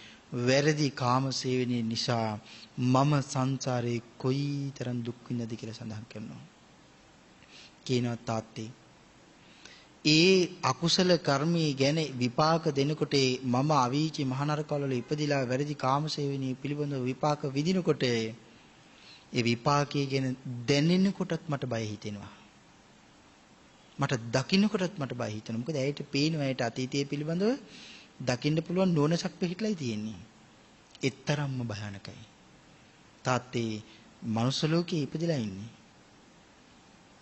වැරදි කාමසේවනී නිසා මම සංසාරේ කොයිතරම් දුක් විඳද කියලා සඳහන් කරනවා. කියනවා තාත්තේ ඒ අකුසල කර්මයේ ගැන විපාක දෙනකොට මම අවීචි මහනරකවල ඉපදිලා වැරදි කාමසේවනී පිළිබඳව විපාක විඳිනකොට ඒ විපාකයේ ගැන දැනෙනකොටත් මට බය හිතෙනවා. මට දකින්නකොටත් මට බය හිතෙනවා. මොකද ඇයට පේනවා ඇයට අතීතයේ පිළිබඳව දකින්න පුළුවන් නුවණක් පිහිටලායි තියෙන්නේ. එතරම්ම භයානකයි. තාත්තේ මනුස්ස ලෝකේ ඉපදිලා ඉන්නේ.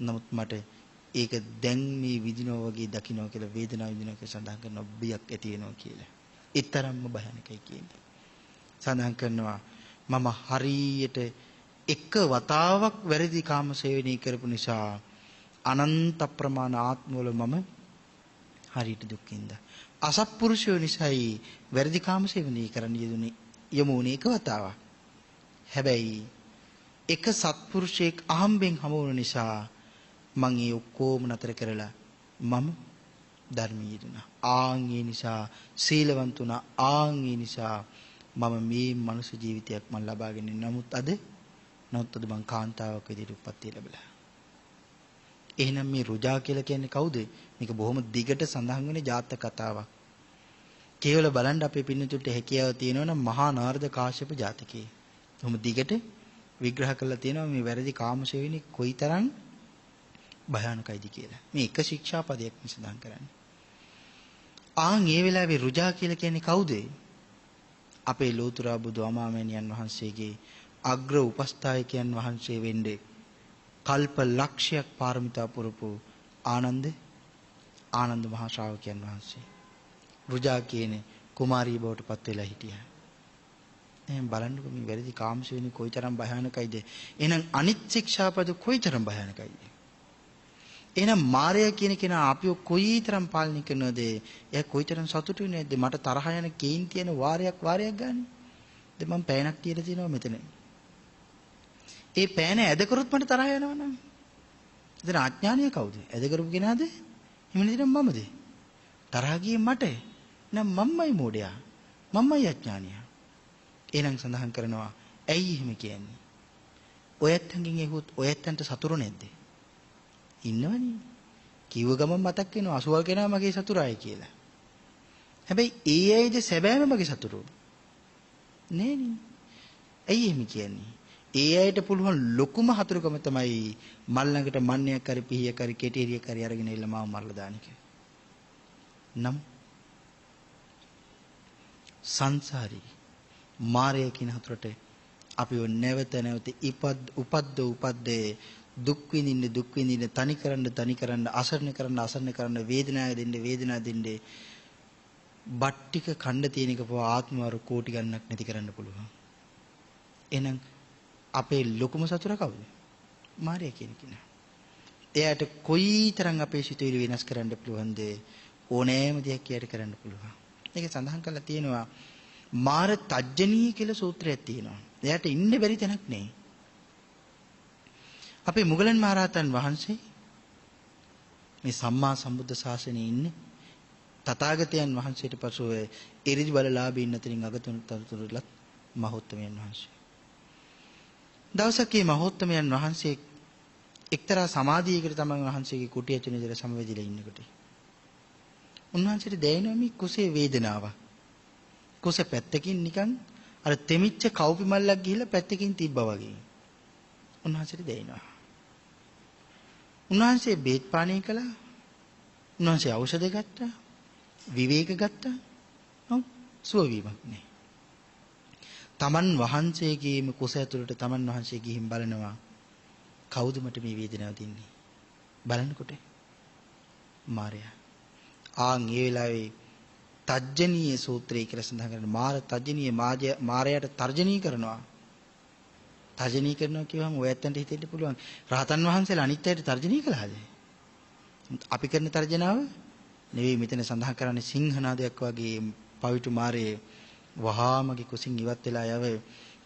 නමුත් මට ඒක දැන් මේ විඳිනවා වගේ දකින්නවා කියලා වේදනාව විඳිනවා කියලා සඳහන් කරනවා බියක් ඇති වෙනවා කියලා. එතරම්ම භයානකයි කියන්නේ. සඳහන් කරනවා මම හරියට එක වතාවක් වැරදි කාමසේවනී කරපු නිසා අනන්ත ප්‍රමාණ ආත්මවල මම හරියට දුක් විඳා. අසත්පුරුෂයෝ නිසායි වැරදි කාමසේවනී කරන්න යමුනේ එක වතාවක්. හැබැයි එක සත්පුරුෂයෙක් අහම්බෙන් හමු වුණ නිසා මම ඒ ඔක්කොම නතර කරලා මම ධර්මයේ යෙදුණා. ආන් ඒ නිසා සීලවන්ත වුණා. ආන් ඒ නිසා මම මේ මනුෂ්‍ය ජීවිතයක් මම ලබාගෙන නමුත් අද මං කාන්තාවක් විදිහට උපත්ති ලැබලා. එහෙනම් මේ රුජා කියලා කියන්නේ කවුද? මේක බොහොම දිගට සඳහන් වෙන ජාතක කතාවක්. කේවල බලන්න අපේ පින්නතුන්ට හැකියාව තියෙනවා නම් මහා නාරද කාශ්‍යප ජාතකයේ. බොහොම දිගට විග්‍රහ කරලා තියෙනවා මේ වැරදි කාමසේවනී කොයිතරම් භයානකයිද කියලා. මේ එක ශික්ෂාපදයක් සඳහන් කරන්නේ. ආන් ඒ වෙලාවේ රුජා කියලා කියන්නේ කවුද? අපේ ලෝතුරා බුදු අමාමෑණියන් වහන්සේගේ අග්‍ර උපස්ථායකයන් වහන්සේ වෙන්නේ කල්ප ලක්ෂයක් පාරමිතා පුරපු ආනන්ද මහා ශ්‍රාවකයන් වහන්සේ. රුජා කියන්නේ කුමාරී බවට පත් වෙලා හිටියා. එහෙනම් බලන්නකෝ මේ වැරදි කාමසේවනී කොයිතරම් භයානකයිද? එහෙනම් අනිත් ශික්ෂාපද කොයිතරම් භයානකයිද? එහෙනම් මායя කියන කෙනා අපිව කොයිතරම් පාලනය කරනවද? එයා කොයිතරම් සතුටු වෙනවද? මට තරහ යන කේන්ති යන වාරයක් ගන්න. දැන් මම පෑනක් කියලා තියෙනවා මෙතන. ඒ පෑන ඇද කරොත් මට තරහ යනවනම්. ඉතින් අඥානිය කවුද? ඇද කරපු කෙනාද? එහෙම නැතිනම් මමද? තරහ ගියේ මට. නම් මම්මයි මෝඩයා. මම්මයි අඥානියා. එහෙනම් සඳහන් කරනවා ඇයි එහෙම කියන්නේ? ඔයත්තන්ගෙන් ඇහුවොත් ඔයත්තන්ට සතුරු නැද්ද? ඉන්නවනේ. කිව්ව ගමන් මතක් වෙනවා අසුවල් කෙනා මගේ සතුරායි කියලා. හැබැයි ඒ අයද සැබෑම මගේ සතුරෝ නෑනේ. ඇයි එහෙම කියන්නේ? ඒ අයට පුළුවන් ලොකුම හතුරුකම තමයි මල් ළඟට මන්නයක් හරි පිහියක් හරි කෙටේරියක් හරි අරගෙන ඉල්ල මාව මරලා දාන එක. නම් සංසාරී මායя කියන හතුරට අපිව නැවත උපද්දේ දුක් විඳින්න තනි කරන්න අසරණ කරන්න වේදනාව දෙන්න බට්ටික ඛණ්ඩ තියෙන එක පව ආත්මවර කෝටි ගණනක් නැති කරන්න පුළුවන්. එහෙනම් අපේ ලොකුම සතුරා කවුද? මායя කියන කෙනා. එයාට කොයිතරම් අපේ සිතුවිලි වෙනස් කරන්න පුළුවන්ද? ඕනෑම දෙයක් එයාට කරන්න පුළුවන්. ඒක සඳහන් කරලා තියෙනවා මාර තජ්ජනී කියලා සූත්‍රයක් තියෙනවා. එයාට ඉන්න බැරි තැනක් නෑ. අපේ මුගලන් මහරහතන් වහන්සේ මේ සම්මා සම්බුද්ධ ශාසනයේ ඉන්නේ තථාගතයන් වහන්සේට පසුව එරිදි බලලාභීන් අතරින් අගතුරුලත් මහෞත්තමයන් වහන්සේ. දවසක් මේ මහෞත්තමයන් වහන්සේ එක්තරා සමාධියකට තමන් වහන්සේගේ කුටිය ඇතුළේ ඉඳලා සමවැදිලා ඉන්නකොට උන්වහන්සේට දැනෙනවා මේ කුසේ වේදනාව. කුස පැත්තකින් නිකන් අර තෙමිච්ච කවුපි මල්ලක් ගිහිල්ලා පැත්තකින් තිබ්බා වගේ. උන්වහන්සේට දැනෙනවා. උන්වහන්සේ බේත් පානය කළා. උන්වහන්සේ ඖෂධ ගත්තා. විවේක ගත්තා. සුව වීමක් නෑ. තමන් වහන්සේගේම කුස ඇතුළට තමන් වහන්සේ ගිහින් බලනවා කවුද මට මේ වේදනාව දෙන්නේ? බලනකොට මාරයා. ආන් ඒ වෙලාවේ තජ්ජනීය සූත්‍රය කියලා සඳහන් කරන මාර තජ්ජනීය මාරයාට තර්ජනී කරනවා. තර්ජනී කරනවා කියවම ඔය ඇත්තන්ට හිතෙන්න පුළුවන් රහතන් වහන්සේලා අනිත් අයට තර්ජනී කළාද? අපි කරන තර්ජනාව නෙවෙයි මෙතන සඳහන් කරන්නේ සිංහනාදයක් වගේ පවිතු මාරයේ වහාමගේ කුසින් ඉවත් වෙලා යව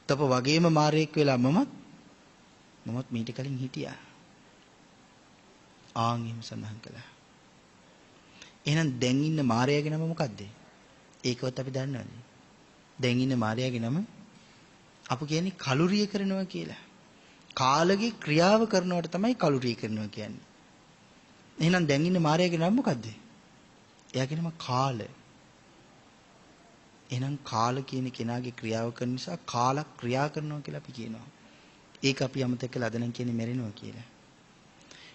තප වගේම මාරයෙක් වෙලා මමත් මීට කලින් හිටියා. ආන් එහෙම සඳහන් කළා. එහෙනම් දැන් ඉන්න මාරයාගේ නම මොකද්ද? ඒකවත් අපි දන්නවද? දැන් ඉන්න මාරයාගේ නම අපි කියන්නේ කලුරිය කරනවා කියලා. කාලගේ ක්‍රියාව කරනවට තමයි කලුරිය කරනවා කියන්නේ. එහෙනම් දැන් ඉන්න මාරයාගේ නම මොකද්ද? එයාගේ නම කාල. එහෙනම් කාල කියන කෙනාගේ ක්‍රියාව කරන නිසා කාල ක්‍රියා කරනවා කියලා අපි කියනවා. ඒක අපි අමතක කළා අද නම් කියන්නේ මැරෙනවා කියලා.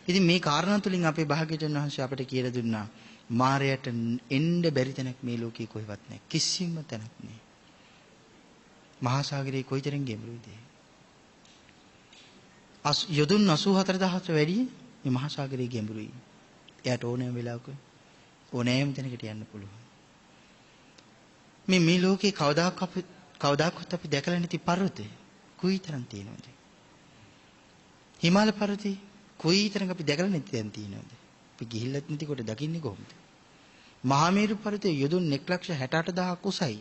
ඉතින් මේ කාරණා තුලින් අපේ භාග්‍යවතුන් වහන්සේ අපිට කියලා දුන්නා මාරයට එන්න බැරි තැනක් මේ ලෝකේ කොහෙවත් නැහැ. කිසිම තැනක් නැහැ. මහා සාගරයේ කොයිතරම් ගැඹුරුද? යොදුන් 84000ට වැඩි මේ මහා සාගරයේ ගැඹුරුයි. එයාට ඕනෑම වෙලාවක ඕනෑම තැනකට යන්න පුළුවන්. මේ ලෝකේ කවදාකවත් අපි දැකලා නැති පර්වතය කොයිතරම් තියෙනවද? හිමාල පර්වතය කොයිතරම් අපි දැකලා නැති තැන් තියෙනවද? අපි ගිහිල්ලත් නැති කොට දකින්නේ කොහොමද? මහා මේරු පර්වතය යොදුන් 1,68,000ක් උසයි.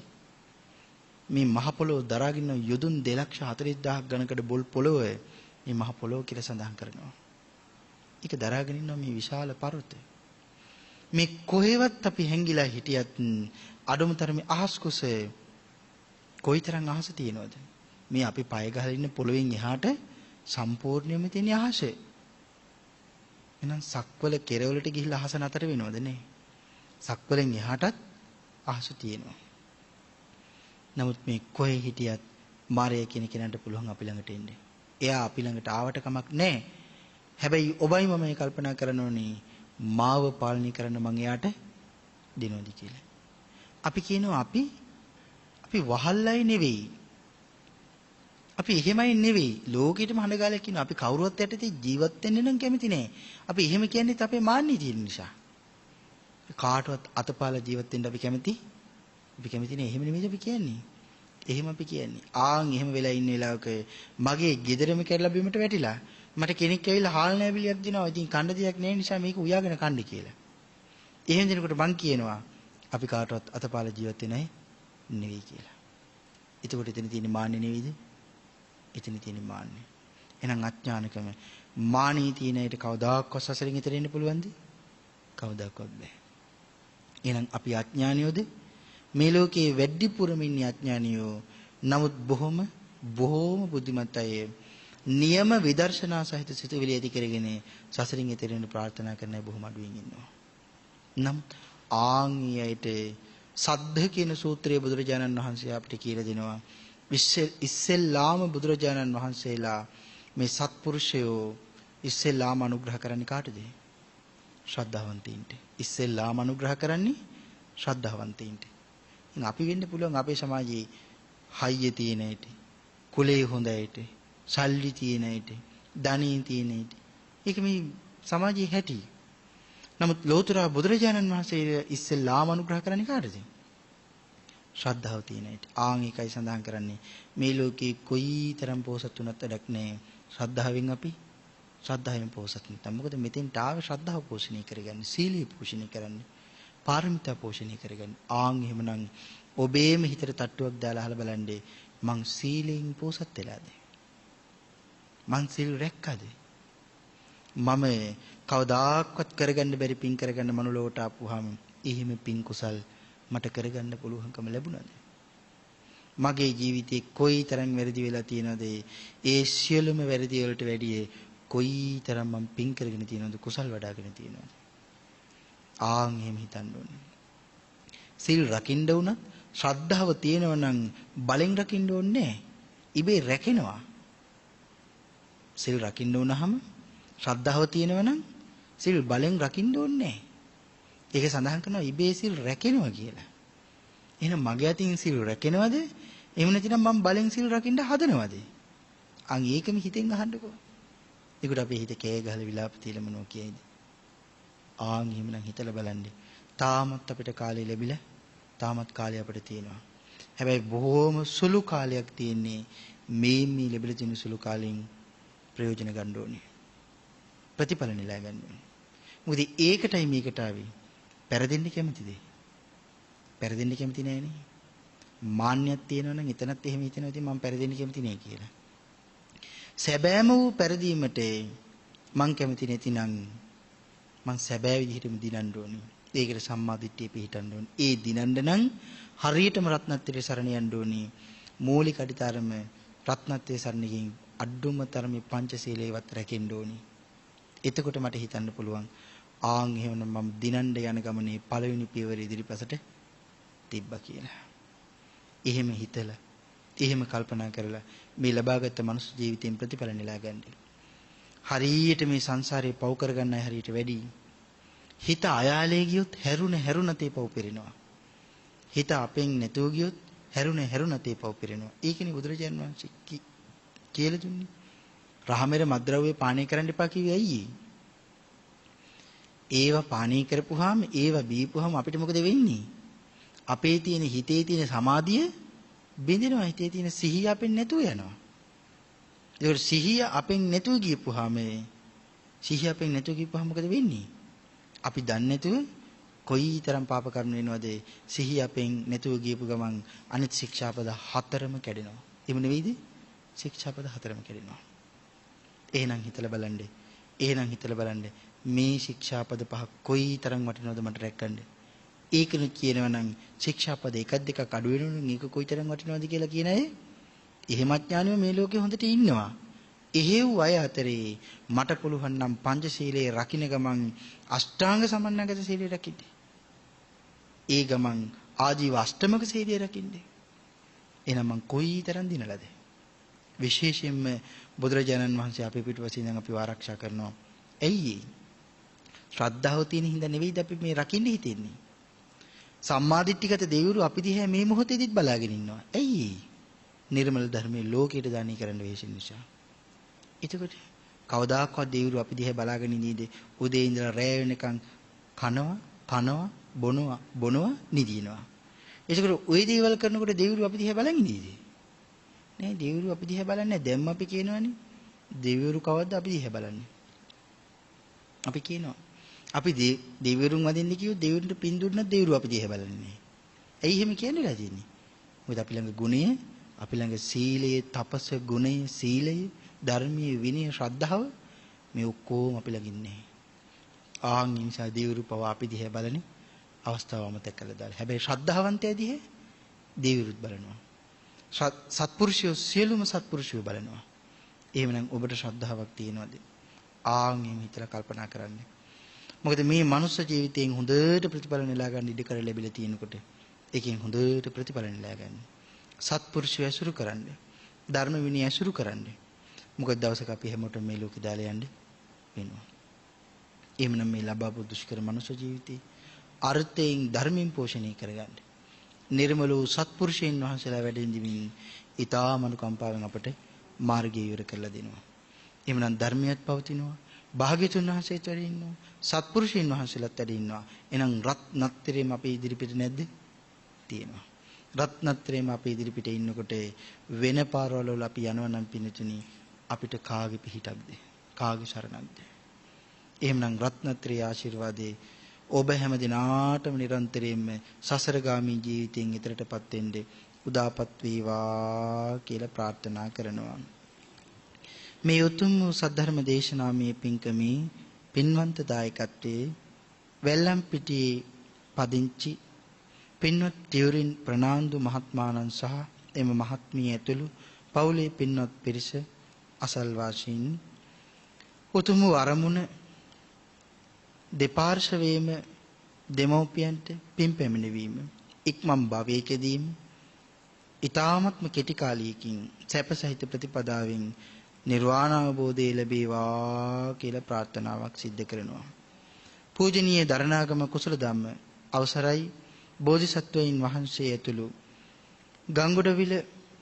මේ මහ පොළොව දරාගෙන යොදුන් 2,40,000ක් ගණනකට බොල් පොළොව මේ මහ පොළොව කියලා සඳහන් කරනවා. ඒක දරාගෙන ඉන්නවා මේ විශාල පර්වතය. මේ කොහෙවත් අපි හැංගිලා හිටියත් අඩුම තරමේ අහස් කුසේ කොයිතරම් අහස තියෙනවද? මේ අපි පය ගහලා ඉන්න පොළොවෙන් එහාට සම්පූර්ණයෙන්ම තියෙන අහස. එහෙනම් සක්වල කෙරවලට ගිහිල්ලා අහස නතර වෙනවද නේ? සක්වලෙන් එහාටත් අහස තියෙනවා. නමුත් මේ කොහේ හිටියත් මාරය කියන කෙනාට පුළුවන් අපි ළඟට එන්න. එයා අපි ළඟට ආවට කමක් නැහැ. හැබැයි ඔබයි මම මේ කල්පනා කරනෝනේ මාව පාලනය කරන්න මං එයාට දෙනවද කියලා. අපි කියනවා අපි වහල්ලයි නෙවෙයි. අපි එහෙමයි නෙවෙයි. ලෝකෙටම හඬගාලා කියනවා අපි කවුරුවත් යටතේ ජීවත් වෙන්න නම් කැමති නෑ. අපි එහෙම කියන්නේත් අපේ මාන්නේ තියෙන නිසා. කාටවත් අතපාලා ජීවත් වෙන්න අපි කැමති. අපි කැමති නෑ. එහෙම නෙමෙයි අපි කියන්නේ. එහෙම අපි කියන්නේ. ආන් එහෙම වෙලා ඉන්න වෙලාවක මගේ ගෙදරම කැරලා බිමට වැටිලා මට කෙනෙක් ඇවිල්ලා හාල් නෑබිලියක් දෙනවා. ඉතින් කන්න දෙයක් නෑ නිසා මේක උයාගෙන කන්න කියලා. එහෙම දෙනකොට මං කියනවා අපි කාටවත් අතපාලා ජීවත් වෙන්නේ නෙවෙයි කියලා. එතකොට එතන තියෙන මාන්නේ නෙවෙයිද? එතන තියෙන මාන්නේ. එහෙනම් අඥානකම මානී තියෙන අයට කවදාකවත් සසරින් ඈතර වෙන්න පුළුවන්ද? කවදාකවත් බෑ. එහෙනම් අපි අඥානියෝද? මේ ලෝකයේ වැඩිපුරම ඉන්නේ අඥානියෝ. නමුත් බොහෝම බුද්ධිමත් අය නියම විදර්ශනා සහිත සිතුවිලි ඇති කරගෙන සසරින් ඈතර වෙන්න ප්‍රාර්ථනා කරන අය බොහොම අඩුවෙන් ඉන්නවා. නම් ආන්‍යයට සද්ධ කියන සූත්‍රයේ බුදුරජාණන් වහන්සේ අපිට කියලා දෙනවා ඉස්සෙල්ලාම බුදුරජාණන් වහන්සේලා මේ සත්පුරුෂයෝ ඉස්සෙල්ලාම අනුග්‍රහ කරන්නේ කාටද? ශ්‍රද්ධාවන්තයින්ට. ඉස්සෙල්ලාම අනුග්‍රහ කරන්නේ ශ්‍රද්ධාවන්තයින්ට. ඉතින් අපි වෙන්න පුළුවන් අපේ සමාජයේ හයිය තියෙන අයට, කුලේ හොඳ අයට, සල්ලි තියෙන අයට, ධනෙ තියෙන අයට. ඒක මේ සමාජයේ හැටි. නමුත් ලෝතර බුදුරජාණන් වහන්සේ ඉස්සෙල්ලාම අනුග්‍රහ කරන්නේ කාටද? ශ්‍රද්ධාව තියෙන අයට. ආන් එකයි සඳහන් කරන්නේ මේ ලෝකේ කොයිතරම් පොසත් වුණත් වැඩක් නැහැ. ශ්‍රද්ධාවෙන් අපි ශ්‍රද්ධාවෙන් පෝසත් නැත්නම් මොකද මෙතෙන්ට ආවේ ශ්‍රද්ධාව පෝෂණය කරගන්න, සීලය පෝෂණය කරන්න, පාරමිතා පෝෂණය කරගන්න. ආන් එහෙමනම් ඔබේම හිතට තට්ටුවක් දාලා අහලා බලන්න මං සීලෙන් පෝසත් වෙලාද? මං සීල් රැක්කද? මම කවදාක්වත් කරගන්න බැරි පින් කරගන්න මනුලොවට ආපුවාම එහෙම පින් කුසල් මට කරගන්න පුළුවන්කම ලැබුණාද? මගේ ජීවිතේ කොයිතරම් වැරදි වෙලා තියෙනවද? ඒ සියලුම වැරදි වලට වැඩිය කොයිතරම් මම පින් කරගෙන තියෙනවද? කුසල් වඩාගෙන තියෙනවද? ආන් එහෙම හිතන්න ඕනේ. සීල් රකින්න උනත් ශ්‍රද්ධාව තියෙනව නම් බලෙන් රකින්න ඕනේ නැහැ. ඉබේ රැකෙනවා. සීල් රකින්න උනහම ශ්‍රද්ධාව තියෙනව නම් සීල් බලෙන් රකින්න ඕනේ නැහැ. ඒක සඳහන් කරනවා ඉබේ සීල් රැකෙනවා කියලා. එහෙනම් මගේ අතින් සීල් රැකෙනවද? එහෙම නැතිනම් මම බලෙන් සීල් රකින්න හදනවද? අන් ඒකම හිතෙන් අහන්නකෝ. ඒකට අපේ හිත කෑ ගහලා විලාප තියලා මොනවා කියයිද? ආන් එහෙමනම් හිතලා බලන්න. තාමත් අපිට කාලය ලැබිලා තාමත් කාලය අපිට තියෙනවා. හැබැයි බොහොම සුළු කාලයක් තියෙන්නේ. මේ ලැබිලා තියෙන සුළු කාලෙන් ප්‍රයෝජන ගන්න ඕනේ. ප්‍රතිඵල නෙලා ගන්න ඕනේ. මොකද ඒකටයි මේකට ආවේ. පෙරදෙන්න කැමතිද? පෙරදෙන්න කැමති නෑනේ. මාන්නයක් තියෙනවා නම් එතනත් එහෙම හිතනවා ඉතින් මම පෙරදෙන්න කැමති නෑ කියලා. සැබෑම වූ පෙරදීමට මං කැමති නැතිනම් මං සැබෑ විදිහටම දිනන්න ඕනේ. ඒකට සම්මා දිට්ඨිය පිහිටන්න ඕනේ. ඒ දිනන්න නම් හරියටම රත්නත්‍රයේ සරණ යන්න ඕනේ. මූලික අඩිතරම රත්නත්‍රයේ සරණකින් අඩුම තරමේ පංචශීලයේවත් රැකෙන්න ඕනේ. එතකොට මට හිතන්න පුළුවන් ආන් එහෙමනම් මම දිනන්න යන ගමනේ පළවෙනි පියවර ඉදිරිපසට තිබ්බා කියලා. එහෙම හිතලා එහෙම කල්පනා කරලා මේ ලබාගත් මනුස්ස ජීවිතයෙන් ප්‍රතිඵල නෙලා ගන්න. හරියට මේ සංසාරේ පව් කරගන්න අය හරියට වැඩි. හිත අයාලේ ගියොත් හැරුණතේ පව් පිරෙනවා. හිත අපෙන් නැතුව ගියොත් හැරුණතේ පව් පිරෙනවා. ඒකනේ බුදුරජාණන් වහන්සේ කියලා දුන්නේ. රහමෙර මද්ද්‍රව්‍ය පානය කරන්න එපා කිව්වේ ඇයි? ඒවා පානය කරපුවාම ඒවා බීපුවාම අපිට මොකද වෙන්නේ? අපේ තියෙන හිතේ තියෙන සමාධිය බිඳිනවා. හිතේ තියෙන සිහිය අපෙන් නැතුව යනවා. ඒක සිහිය අපෙන් නැතුව ගියපුවාම මොකද වෙන්නේ? අපි දන්නේ නැතුව කොයිතරම් පාප කර්ම වෙනවද? සිහිය අපෙන් නැතුව ගියපු ගමන් අනිත් ශික්ෂාපද 4ම කැඩෙනවා. එහෙම නෙවෙයිද? ශික්ෂාපද 4ම කැඩෙනවා. එහෙනම් හිතලා බලන්න. මේ ශික්ෂාපද 5 කොයිතරම් වටිනවද මට රැකගන්න? ඒකනේ කියනවා නම් ශික්ෂාපද 1 2ක් අඩු වෙනවනම් ඒක කොයිතරම් වටිනවද කියලා කියන අය එහෙමත් ඥානෙම මේ ලෝකේ හොඳට ඉන්නවා. එහෙව් අය අතරේ මට පුළුවන් නම් පංචශීලයේ රකින්න ගමන් අෂ්ටාංග සමන්නාගත සීලය රකින්න. ඒ ගමන් ආජීව අෂ්ටමක සීලය රකින්න. එහෙනම් මං කොයිතරම් දිනලාද? විශේෂයෙන්ම බුදුරජාණන් වහන්සේ අපේ පිටුපසින් ඉඳන් අපිව ආරක්ෂා කරනවා. ඇයි ඒ? ශ්‍රද්ධාව තියෙන හින්දා නෙවෙයිද අපි මේ රකින්න හිතෙන්නේ? සම්මාදිට්ඨිගත දෙවිවරු අපි දිහා මේ මොහොතේදීත් බලාගෙන ඉන්නවා. ඇයි? නිර්මල ධර්මයේ ලෝකයට දානය කරන්න වෙහෙසින් නිසා. එතකොට කවදාකවත් දෙවිවරු අපි දිහා බලාගෙන ඉඳීද? උදේ ඉඳලා රැය වෙනකන් කනවා බොනවා නිදිනවා. එතකොට ওই දේවල් කරනකොට දෙවිවරු අපි දිහා බලන් ඉඳීද? නෑ, දෙවිවරු අපි දිහා බලන්නේ නැහැ. දැන් අපි කියනවනේ දෙවිවරු කවද්ද අපි දිහා බලන්නේ? අපි කියනවා අපි දෙවිවරුන් වදින්න කිව්වොත් දෙවිවරුන්ට පින් දුන්නත් දෙවිවරු අපි දිහා බලන්නේ නැහැ. ඇයි එහෙම කියන්නේ රජින්නේ? මොකද අපි ළඟ ගුණය, අපි ළඟ සීලයේ තපස ගුණය, සීලය, ධර්මයේ විනය, ශ්‍රද්ධාව මේ ඔක්කොම අපි ළඟ ඉන්නේ. ආන් නිසා දෙවිවරු පව අපි දිහා බලන්නේ අවස්ථාව අමතක කළා දාලා. හැබැයි ශ්‍රද්ධාවන්තය දිහා දෙවිවරුත් බලනවා. සත්පුරුෂයෝ සියලුම සත්පුරුෂයෝ බලනවා. එහෙමනම් ඔබට ශ්‍රද්ධාවක් තියෙනවද? ආන් එහෙම හිතලා කල්පනා කරන්න. මොකද මේ මනුස්ස ජීවිතයෙන් හොඳට ප්‍රතිඵල නෙලා ගන්න ඉඩ කර ලැබිලා තියෙනකොට ඒකෙන් හොඳට ප්‍රතිඵල නෙලා ගන්න. සත්පුරුෂය ඇසුරු කරන්න. ධර්ම විනය ඇසුරු කරන්න. මොකද දවසක අපි හැමෝටම මේ ලෝකේ දාලා යන්න වෙනවා. එහෙමනම් මේ ලබාපු දුෂ්කර මනුස්ස ජීවිතේ අර්ථයෙන් ධර්මයෙන් පෝෂණය කරගන්න. නිර්මල වූ සත්පුරුෂයන් වහන්සේලා වැඩ ඉඳිමින් ඊටාම අනුකම්පාවෙන් අපට මාර්ගය ඉවර කරලා දෙනවා. එහෙමනම් ධර්මයක් පවතිනවා. භාග්‍යතුන් වහන්සේත් වැඩ ඉන්නවා. සත්පුරුෂයන් වහන්සේලාත් වැඩ ඉන්නවා. එහෙනම් රත්නත්‍රයේම අපේ ඉදිරිපිට නැද්ද? තියෙනවා. රත්නත්‍රයේම අපේ ඉදිරිපිට ඉන්නකොට වෙන පාරවල අපි යනවා නම් පින්තුනි අපිට කාගේ පිහිටක්ද? කාගේ සරණක්ද? එහෙමනම් රත්නත්‍රි ආශිර්වාදේ ඔබ හැම දිනාටම නිරන්තරයෙන්ම සසරගාමී ජීවිතයෙන් ඈතරටපත් වෙන්න උදාපත් වේවා කියලා ප්‍රාර්ථනා කරනවා. මේ උතුම් වූ සද්ධර්ම දේශනාමය පින්කමේ පින්වන්ත දායකත්වයේ වැල්ලම්පිටියේ පදිංචි පින්වත් ටියුරින් ප්‍රනාන්දු මහත්මාණන් සහ එම මහත්මිය ඇතුළු පවුලේ පින්වත් පිරිස අසල්වාසීන් උතුම් වූ අරමුණ දෙපාර්ශවයේම දෙමෝපියන්ට පින් පැමිණවීම ඉක්මන් භවයකදීම ඊ타ත්ම කෙටි කාලයකින් සැපසහිත ප්‍රතිපදාවෙන් නිර්වාණ අවබෝධය ලැබේවා කියලා ප්‍රාර්ථනාවක් සිද්ධ කරනවා. පූජනීය දරණාගම කුසල ධම්ම අවසරයි බෝධිසත්වයින් වහන්සේ ඇතුළු ගංගොඩවිල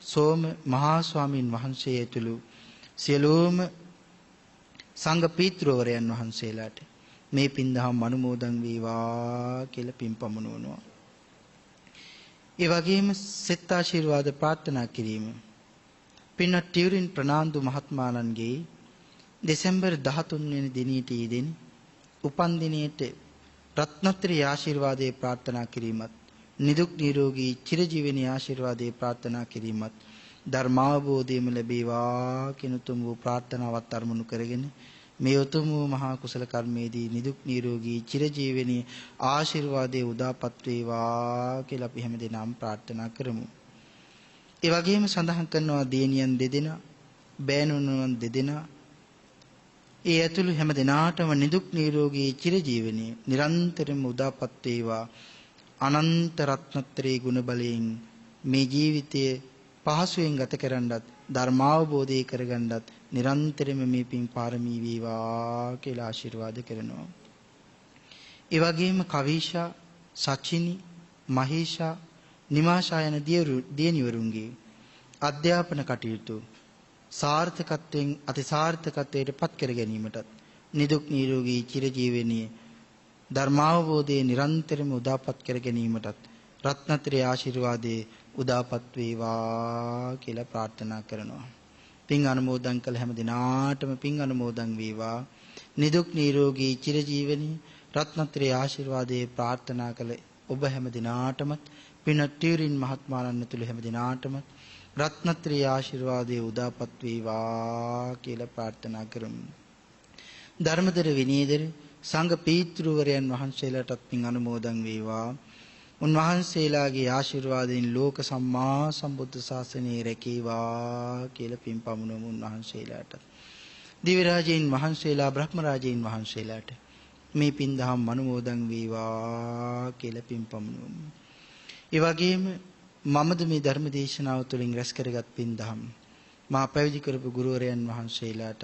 සෝම මහා ස්වාමීන් වහන්සේ ඇතුළු සියලුම සංඝ පීත්‍රවරයන් වහන්සේලාට මේ පින්දහම් අනුමෝදන් වේවා කියලා පින් පමුණුවනවා. ඒ වගේම සෙත් ආශිර්වාද ප්‍රාර්ථනා කිරීම පින්වත් ටියුරින් ප්‍රනාන්දු මහත්මාණන්ගේ දෙසැම්බර් 13 වෙනි දිනීට යෙදෙන උපන් දිනේට රත්නත්‍රි ආශිර්වාදයේ ප්‍රාර්ථනා කිරීමත් නිදුක් නිරෝගී චිරජීවනයේ ආශිර්වාදයේ ප්‍රාර්ථනා කිරීමත් ධර්මාවබෝධයම ලැබේවා කියන උතුම් වූ ප්‍රාර්ථනාවත් අරමුණු කරගෙන මේ උතුම් වූ මහා කුසල කර්මයේදී නිදුක් නිරෝගී චිරජීවනයේ ආශිර්වාදයේ උදාපත් වේවා කියලා අපි හැමදෙනාම ප්‍රාර්ථනා කරමු. ඒ වගේම සඳහන් කරනවා දේනියන් දෙදෙනා බෑනුනුවන් දෙදෙනා ඒ ඇතුළු හැම දිනාටම නිදුක් නිරෝගී චිරජීවනයේ නිරන්තරම උදාපත් වේවා. අනන්ත රත්නත්‍රේ ගුණ බලයෙන් මේ ජීවිතයේ පහසුවෙන් ගත කරන්නත් ධර්මාවබෝධය කරගන්නත් නිරන්තරම මේ පින් පාරමී වේවා කියලා ආශිර්වාද කරනවා. ඒ වගේම කවිෂා, සචිනි, මහේෂා, නිමාෂා යන දියණිවරුන්ගේ අධ්‍යාපන කටයුතු සාර්ථකත්වයෙන් අතිසාර්ථකත්වයට පත් කර ගැනීමටත් නිදුක් නිරෝගී චිරජීවනයේ ධර්මාවබෝධයේ නිරන්තරම උදාපත් කර ගැනීමටත් රත්නත්‍රි ආශිර්වාදයේ උදාපත් වේවා කියලා ප්‍රාර්ථනා කරනවා. පින් අනුමෝදන් කළ හැම දිනාටම පින් අනුමෝදන් වේවා. නිදුක් නිරෝගී චිරජීවනයේ රත්නත්‍රි ආශිර්වාදයේ ප්‍රාර්ථනා කළ ඔබ හැම දිනාටම පින්වත් ටියුරින් මහත්මාණන් තුළ හැම දිනාටම රත්නත්‍රි ආශිර්වාදයේ උදාපත් වේවා කියලා ප්‍රාර්ථනා කරමු. ධර්මදර විනීදර සංඝ පීතෘවරයන් වහන්සේලාටත් පින් අනුමෝදන් වේවා. උන්වහන්සේලාගේ ආශිර්වාදයෙන් ලෝක සම්මා සම්බුද්ධ ශාසනය රැකේවා කියලා පින් පමුණුවමු උන්වහන්සේලාට. දිව්‍ය රාජීන් වහන්සේලා බ්‍රහ්ම රාජීන් වහන්සේලාට මේ පින් දහම් අනුමෝදන් වේවා කියලා පින් පමුණුවමු. ඒ වගේම මමද මේ ධර්ම දේශනාව තුළින් රැස් කරගත් පින් දහම් මා පැවිදි කරපු ගුරුවරයන් වහන්සේලාට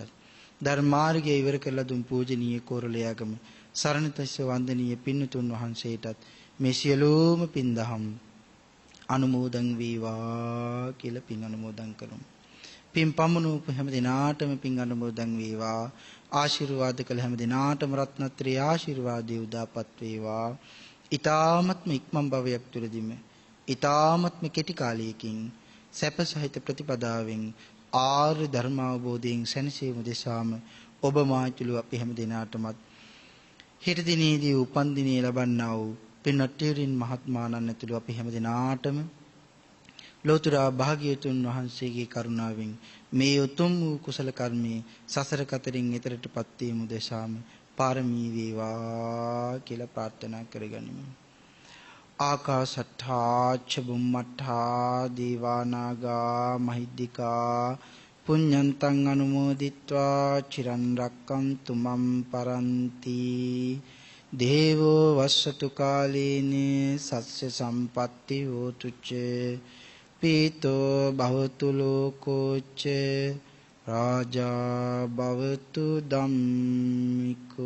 ධර්මාර්ගය ඉවර කරලා දුන් පූජනීය කෝරළයාගම සරණතස්ස වන්දනීය පින්තුන් වහන්සේටත් මේ සියලුම පින් දහම් අනුමෝදන් වේවා කියලා පින් අනුමෝදන් කරමු. පින් පමුණුවපු හැම දිනාටම පින් අනුමෝදන් වේවා. ආශිර්වාද කළ හැම දිනාටම රත්නත්‍රි ආශිර්වාදයේ උදාපත් වේවා. ඊ타මත්ම ඉක්මන් භවයක් තුළදීම ඊ타මත්ම කෙටි කාලයකින් සැප සහිත ප්‍රතිපදාවෙන් ආර්ය ධර්මාවබෝධයෙන් සැනසීම දෙසාම ඔබ මාතුළු අපි හැම දිනාටමත් හෙට දිනේදී උපන් දිනේ ලබන්නා වූ පින්වත් ටියුරින් මහත්මාණන් ඇතුළු අපි හැම දිනාටම ලෝතර භාග්‍යවතුන් වහන්සේගේ කරුණාවෙන් මේ උතුම් වූ කුසල කර්මයේ සසර කතරින් ඈතරටපත් වීම දෙසාම පාරමී වේවා කියලා ප්‍රාර්ථනා කරගනිමු. ආකාශට්ඨා ච බුම්මට්ඨා දීවානාගා මහිද්దికා පුඤ්ඤන්තං අනුමෝදිත්වා චිරන් රක්කන්තු මම් පරන්ති. දේවෝ වස්සතු කාලේනේ සස්්‍ය සම්පatti හෝතු ච පීතෝ භවතු ලෝකෝ ච රාජා භවතු ධම්මිකෝ.